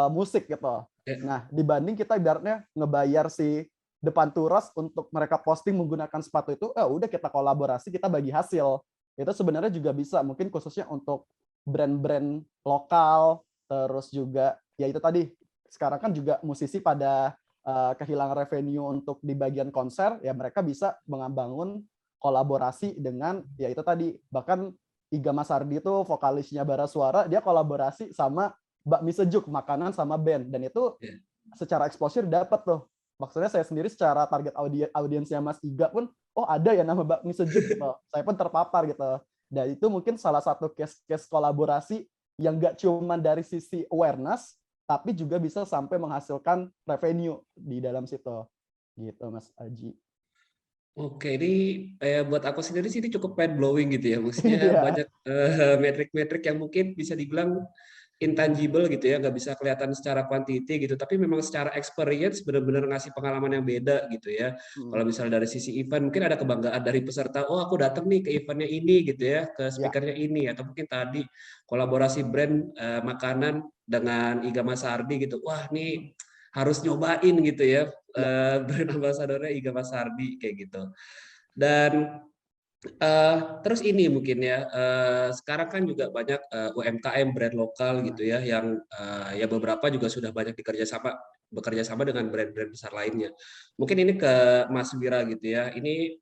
musik gitu. Nah, dibanding kita ibaratnya ngebayar si Depan Turas untuk mereka posting menggunakan sepatu itu, udah kita kolaborasi, kita bagi hasil. Itu sebenarnya juga bisa, mungkin khususnya untuk brand-brand lokal, terus juga ya itu tadi, sekarang kan juga musisi pada kehilangan revenue untuk di bagian konser, ya mereka bisa membangun kolaborasi dengan ya itu tadi, bahkan Iga Masardi itu vokalisnya Bara Suara, dia kolaborasi sama bakmi sejuk, makanan sama band, dan itu secara exposure dapat tuh. Maksudnya saya sendiri secara target audiensnya Mas Iga pun, oh ada ya nama bakmi sejuk gitu, saya pun terpapar gitu. Dan itu mungkin salah satu case kolaborasi yang nggak cuma dari sisi awareness, tapi juga bisa sampai menghasilkan revenue di dalam situ. Gitu, Mas Aji. Oke, ini buat aku sendiri sih ini cukup mind blowing gitu ya. Maksudnya banyak metrik-metrik yang mungkin bisa dibilang intangible gitu ya, nggak bisa kelihatan secara kuantiti gitu, tapi memang secara experience benar-benar ngasih pengalaman yang beda gitu ya. Kalau misalnya dari sisi event mungkin ada kebanggaan dari peserta, oh aku datang nih ke eventnya ini gitu ya, ke speakernya ini, atau mungkin tadi kolaborasi brand makanan dengan Iga Masardi gitu, wah nih harus nyobain gitu ya, brand ambassador-nya Iga Masardi kayak gitu. Dan terus ini mungkin ya, sekarang kan juga banyak UMKM brand lokal gitu ya, yang ya beberapa juga sudah banyak bekerja sama dengan brand-brand besar lainnya. Mungkin ini ke Mas Wira gitu ya, ini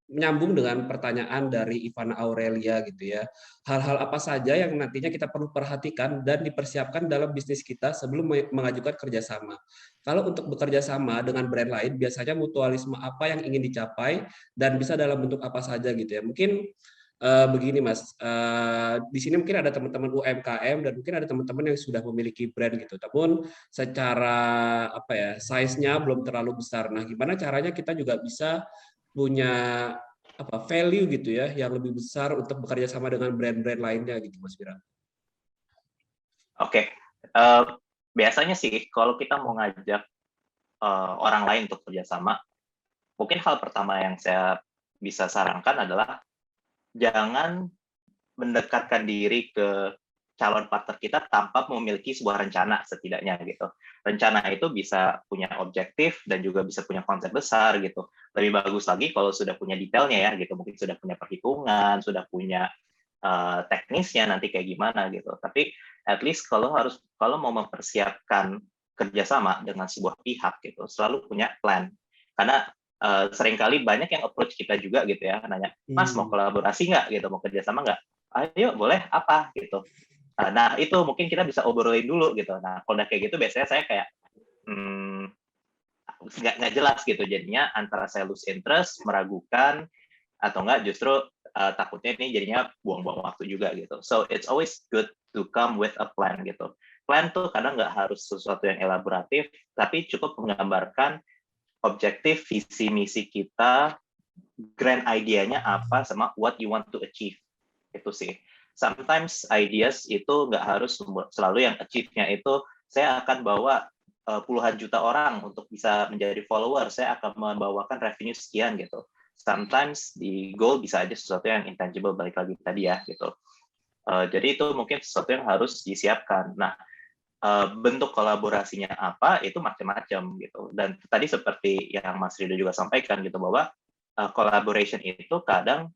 menyambung dengan pertanyaan dari Ivana Aurelia gitu ya. Hal-hal apa saja yang nantinya kita perlu perhatikan dan dipersiapkan dalam bisnis kita sebelum mengajukan kerjasama. Kalau untuk bekerja sama dengan brand lain, biasanya mutualisme apa yang ingin dicapai dan bisa dalam bentuk apa saja gitu ya. Mungkin begini Mas, di sini mungkin ada teman-teman UMKM dan mungkin ada teman-teman yang sudah memiliki brand gitu. Namun secara apa ya, size-nya belum terlalu besar. Nah, gimana caranya kita juga bisa punya apa value gitu ya yang lebih besar untuk bekerja sama dengan brand-brand lainnya gitu Mas Fira. Oke, biasanya sih kalau kita mau ngajak orang lain untuk kerjasama, mungkin hal pertama yang saya bisa sarankan adalah jangan mendekatkan diri ke calon partner kita tanpa memiliki sebuah rencana setidaknya gitu. Rencana itu bisa punya objektif dan juga bisa punya konsep besar gitu. Lebih bagus lagi kalau sudah punya detailnya ya gitu. Mungkin sudah punya perhitungan, sudah punya teknisnya nanti kayak gimana gitu. Tapi at least kalau mau mempersiapkan kerjasama dengan sebuah pihak gitu, selalu punya plan. Karena seringkali banyak yang approach kita juga gitu ya, nanya, Mas mau kolaborasi nggak gitu, mau kerjasama nggak? Ayo boleh apa gitu. Nah itu mungkin kita bisa obrolin dulu gitu. Nah kalau udah kayak gitu biasanya saya kayak nggak jelas gitu jadinya antara saya lose interest, meragukan atau enggak justru takutnya ini jadinya buang-buang waktu juga gitu. So it's always good to come with a plan gitu. Plan tuh kadang nggak harus sesuatu yang elaboratif, tapi cukup menggambarkan objektif, visi misi kita, grand idea-nya apa, sama what you want to achieve. Itu sih. Sometimes ideas itu nggak harus selalu yang achieve-nya itu saya akan bawa puluhan juta orang untuk bisa menjadi follower, saya akan membawakan revenue sekian gitu. Sometimes di goal bisa aja sesuatu yang intangible, balik lagi tadi ya gitu. Jadi itu mungkin sesuatu yang harus disiapkan. Nah, bentuk kolaborasinya apa itu macam-macam gitu. Dan tadi seperti yang Mas Rido juga sampaikan gitu bahwa collaboration itu kadang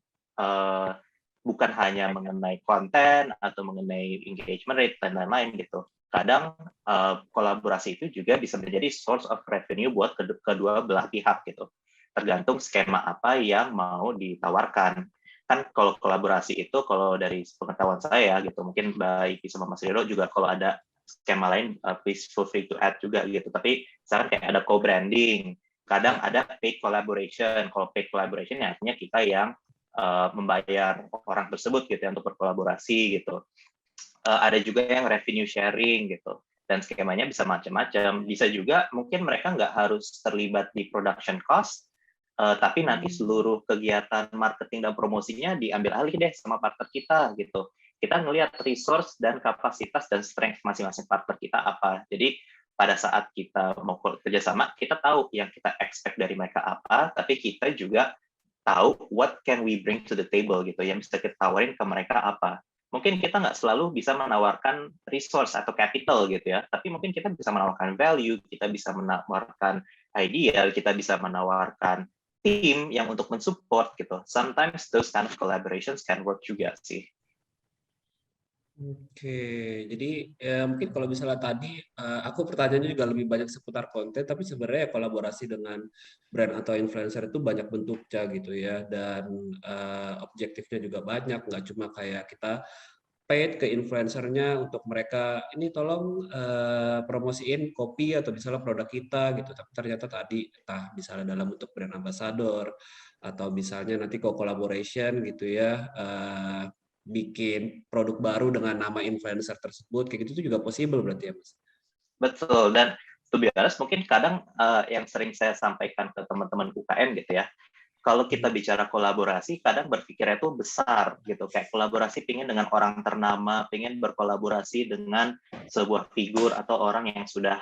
bukan hanya mengenai konten atau mengenai engagement rate dan lain-lain gitu. Kadang kolaborasi itu juga bisa menjadi source of revenue buat kedua belah pihak gitu. Tergantung skema apa yang mau ditawarkan. Kan kalau kolaborasi itu kalau dari pengetahuan saya gitu, mungkin Mbak Iki sama Mas Rido juga kalau ada skema lain please feel free to add juga gitu. Tapi sekarang kayak ada co-branding, kadang ada paid collaboration. Kalau paid collaboration ya artinya kita yang membayar orang tersebut gitu ya, untuk berkolaborasi gitu. Ada juga yang revenue sharing gitu, dan skemanya bisa macam-macam. Bisa juga mungkin mereka nggak harus terlibat di production cost, tapi nanti seluruh kegiatan marketing dan promosinya diambil alih deh sama partner kita gitu. Kita ngelihat resource dan kapasitas dan strength masing-masing partner kita apa. Jadi pada saat kita mau kerjasama, kita tahu yang kita expect dari mereka apa, tapi kita juga tahu what can we bring to the table gitu, yang bisa kita tawarin ke mereka apa. Mungkin kita nggak selalu bisa menawarkan resource atau capital gitu ya, tapi mungkin kita bisa menawarkan value, kita bisa menawarkan idea, kita bisa menawarkan tim yang untuk mensupport gitu. Sometimes those kind of collaborations can work juga sih. Oke, jadi ya mungkin kalau misalnya tadi aku pertanyaannya juga lebih banyak seputar konten, tapi sebenarnya kolaborasi dengan brand atau influencer itu banyak bentuknya gitu ya, dan objektifnya juga banyak, nggak cuma kayak kita paid ke influencernya untuk mereka ini tolong promosiin kopi atau misalnya produk kita gitu, tapi ternyata tadi entah misalnya dalam bentuk brand ambassador atau misalnya nanti collaboration gitu ya. Bikin produk baru dengan nama influencer tersebut kayak gitu itu juga possible berarti ya Mas. Betul, dan to be honest mungkin kadang yang sering saya sampaikan ke teman-teman UKM gitu ya, kalau kita bicara kolaborasi kadang berpikirnya itu besar gitu, kayak kolaborasi pingin dengan orang ternama, pingin berkolaborasi dengan sebuah figur atau orang yang sudah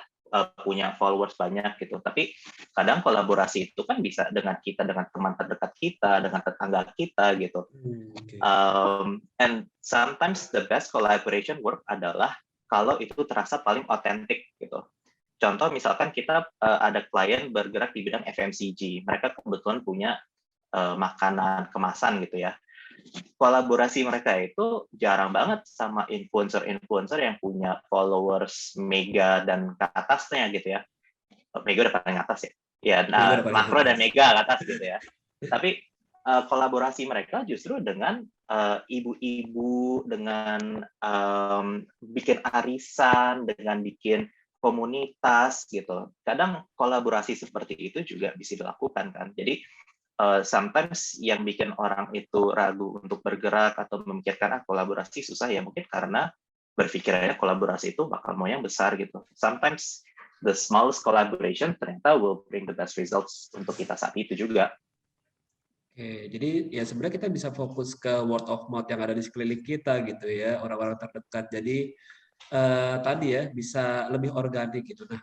punya followers banyak gitu. Tapi kadang kolaborasi itu kan bisa dengan kita, dengan teman terdekat kita, dengan tetangga kita gitu. Okay. And sometimes the best collaboration work adalah kalau itu terasa paling otentik gitu. Contoh misalkan kita ada klien bergerak di bidang FMCG, mereka kebetulan punya makanan kemasan gitu ya. Kolaborasi mereka itu jarang banget sama influencer-influencer yang punya followers mega dan ke atasnya gitu ya. Mega udah paling atas ya. Ya, nah, makro dan mega ke atas gitu ya. Tapi kolaborasi mereka justru dengan ibu-ibu, dengan bikin arisan, dengan bikin komunitas gitu. Kadang kolaborasi seperti itu juga bisa dilakukan kan. Jadi sometimes yang bikin orang itu ragu untuk bergerak atau memikirkan kolaborasi susah ya mungkin karena berpikirannya kolaborasi itu bakal mau yang besar gitu. Sometimes the smallest collaboration ternyata will bring the best results untuk kita saat itu juga. Oke, jadi ya sebenarnya kita bisa fokus ke word of mouth yang ada di sekeliling kita gitu ya, orang-orang terdekat. Jadi tadi ya bisa lebih organik gitu. Nah,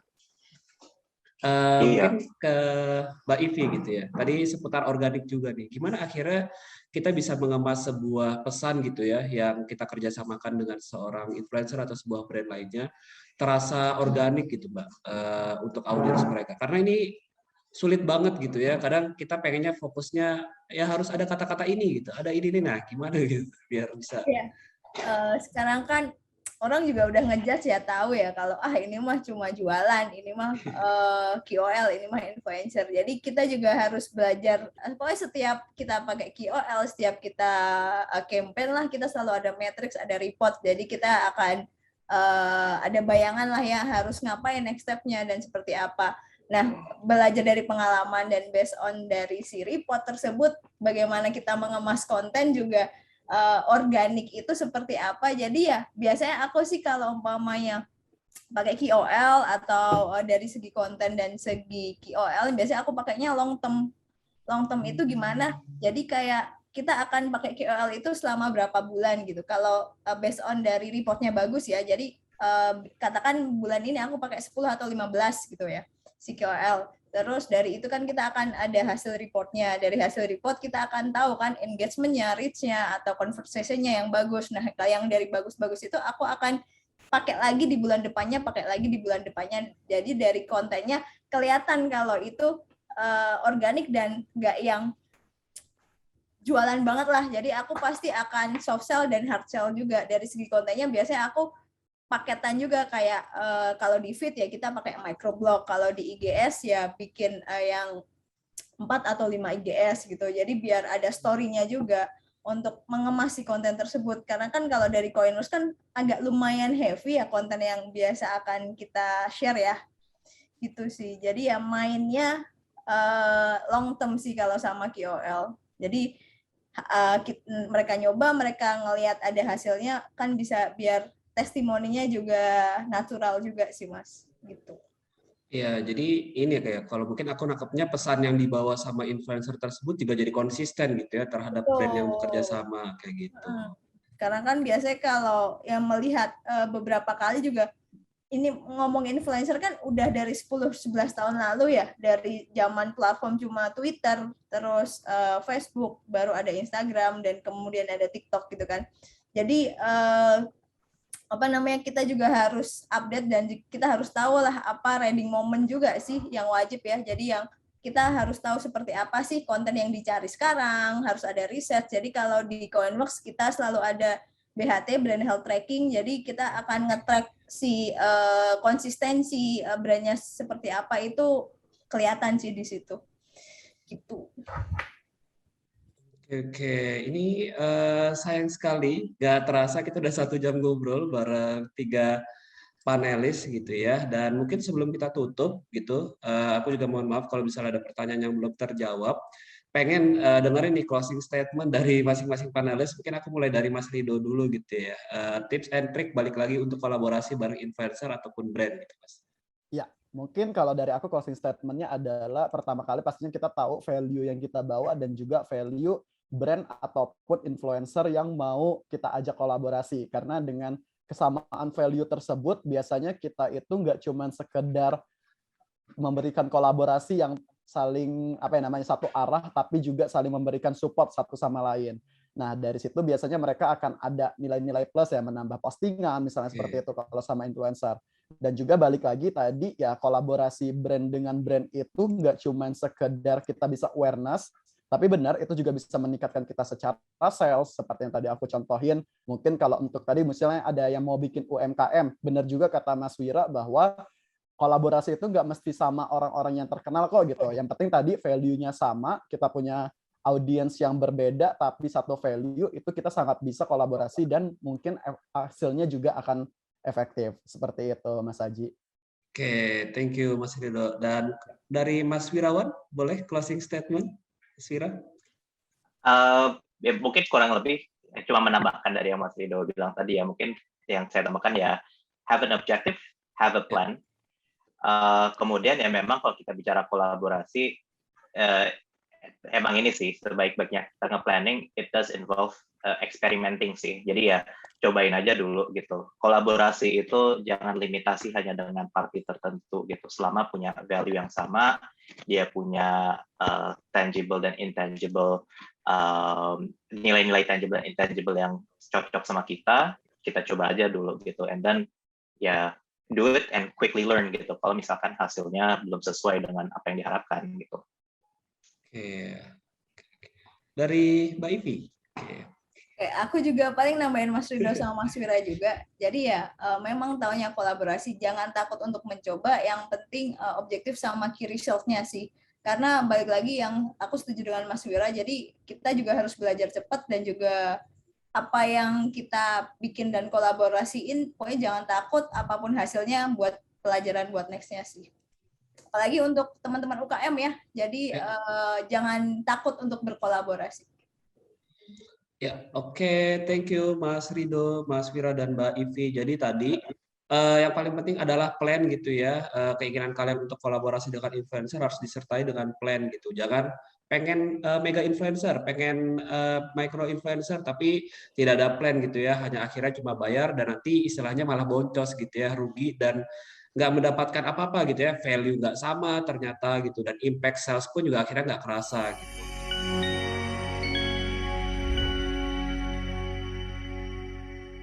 Iya. mungkin ke Mbak Ivi gitu ya. Tadi seputar organik juga nih. Gimana akhirnya kita bisa mengemas sebuah pesan gitu ya, yang kita kerjasamakan dengan seorang influencer atau sebuah brand lainnya, terasa organik gitu Mbak, untuk audiens mereka. Karena ini sulit banget gitu ya. Kadang kita pengennya fokusnya ya harus ada kata-kata ini gitu, ada ini nih. Nah, gimana gitu biar bisa. Iya. Sekarang kan orang juga udah ngejudge ya, tahu ya kalau ini mah cuma jualan, ini mah KOL, ini mah influencer. Jadi kita juga harus belajar, pokoknya setiap kita pakai KOL, setiap kita campaign lah, kita selalu ada matrix, ada report. Jadi kita akan ada bayangan lah ya harus ngapain next step-nya dan seperti apa. Nah, belajar dari pengalaman dan based on dari si report tersebut, bagaimana kita mengemas konten juga organik itu seperti apa. Jadi ya biasanya aku sih kalau umpamanya pakai KOL atau dari segi konten dan segi KOL, biasanya aku pakainya long term. Long term itu gimana? Jadi kayak kita akan pakai KOL itu selama berapa bulan gitu. Kalau based on dari reportnya bagus ya. Jadi katakan bulan ini aku pakai 10 atau 15 gitu ya si KOL. Terus dari itu kan kita akan ada hasil reportnya. Dari hasil report kita akan tahu kan engagement-nya, reach-nya, atau conversation-nya yang bagus. Nah, yang dari bagus-bagus itu aku akan pakai lagi di bulan depannya, pakai lagi di bulan depannya. Jadi dari kontennya kelihatan kalau itu organik dan nggak yang jualan banget lah. Jadi aku pasti akan soft sell dan hard sell juga. Dari segi kontennya biasanya aku paketan juga kayak kalau di feed ya kita pakai microblog, kalau di IGS ya bikin yang 4 atau 5 IGS gitu. Jadi biar ada story-nya juga untuk mengemas si konten tersebut. Karena kan kalau dari Coinverse kan agak lumayan heavy ya konten yang biasa akan kita share ya. Gitu sih. Jadi ya mainnya long term sih kalau sama KOL. Jadi mereka nyoba, mereka ngelihat ada hasilnya kan bisa biar testimoninya juga natural juga sih Mas, gitu. Ya, jadi ini kayak kalau mungkin aku nangkepnya pesan yang dibawa sama influencer tersebut juga jadi konsisten gitu ya terhadap brand yang bekerja sama kayak gitu. Karena kan biasanya kalau yang melihat beberapa kali juga ini ngomong influencer kan udah dari 10-11 tahun lalu ya, dari zaman platform cuma Twitter, terus Facebook, baru ada Instagram, dan kemudian ada TikTok gitu kan. Jadi kita juga harus update dan kita harus tahu lah apa reading moment juga sih yang wajib ya. Jadi yang kita harus tahu seperti apa sih konten yang dicari sekarang, harus ada riset. Jadi kalau di Coinworks kita selalu ada BHT, brand health tracking, jadi kita akan nge-track si konsistensi brandnya seperti apa itu kelihatan sih di situ. Gitu. Oke, ini sayang sekali nggak terasa kita udah 1 jam ngobrol bareng 3 panelis gitu ya. Dan mungkin sebelum kita tutup gitu, aku juga mohon maaf kalau misalnya ada pertanyaan yang belum terjawab. Pengen dengerin nih closing statement dari masing-masing panelis. Mungkin aku mulai dari Mas Rido dulu gitu ya. Tips and trick balik lagi untuk kolaborasi bareng influencer ataupun brand gitu Mas. Ya, mungkin kalau dari aku closing statement-nya adalah pertama kali pastinya kita tahu value yang kita bawa dan juga value brand ataupun influencer yang mau kita ajak kolaborasi. Karena dengan kesamaan value tersebut, biasanya kita itu nggak cuma sekedar memberikan kolaborasi yang saling satu arah, tapi juga saling memberikan support satu sama lain. Nah, dari situ biasanya mereka akan ada nilai-nilai plus ya, menambah postingan misalnya seperti itu kalau sama influencer. Dan juga balik lagi tadi ya, kolaborasi brand dengan brand itu nggak cuma sekedar kita bisa awareness, tapi benar itu juga bisa meningkatkan kita secara sales seperti yang tadi aku contohin. Mungkin kalau untuk tadi misalnya ada yang mau bikin UMKM, benar juga kata Mas Wira bahwa kolaborasi itu nggak mesti sama orang-orang yang terkenal kok gitu. Yang penting tadi value-nya sama, kita punya audiens yang berbeda tapi satu value, itu kita sangat bisa kolaborasi dan mungkin hasilnya juga akan efektif. Seperti itu, Mas Aji. Oke, thank you Mas Rido. Dan dari Mas Wirawan, boleh closing statement, Mas Wira? Ya, mungkin kurang lebih cuma menambahkan dari yang Mas Rido bilang tadi ya, mungkin yang saya tambahkan ya, have an objective, have a plan. Kemudian ya memang kalau kita bicara kolaborasi, emang ini sih sebaik-baiknya karena planning it does involve experimenting sih. Jadi ya cobain aja dulu gitu. Kolaborasi itu jangan limitasi hanya dengan party tertentu gitu. Selama punya value yang sama, dia punya tangible dan intangible, nilai-nilai tangible dan intangible yang cocok sama kita coba aja dulu gitu. And then ya do it and quickly learn gitu. Kalau misalkan hasilnya belum sesuai dengan apa yang diharapkan gitu. Oke. Dari Mbak Ivi. Oke, aku juga paling nambahin Mas Rido sama Mas Wira juga. Jadi ya memang taunya kolaborasi, jangan takut untuk mencoba. Yang penting objektif sama key result-nya sih. Karena balik lagi yang aku setuju dengan Mas Wira, jadi kita juga harus belajar cepat dan juga apa yang kita bikin dan kolaborasiin, pokoknya jangan takut apapun hasilnya buat pelajaran buat next-nya sih. Apalagi untuk teman-teman UKM ya, jadi jangan takut untuk berkolaborasi. Ya, oke, thank you Mas Rido, Mas Wira, dan Mbak Ivi. Jadi tadi yang paling penting adalah plan gitu ya. Keinginan kalian untuk kolaborasi dengan influencer harus disertai dengan plan gitu. Jangan pengen mega influencer, pengen micro influencer, tapi tidak ada plan gitu ya. Hanya akhirnya cuma bayar dan nanti istilahnya malah boncos gitu ya, rugi dan nggak mendapatkan apa-apa gitu ya. Value nggak sama ternyata gitu dan impact sales pun juga akhirnya nggak kerasa gitu.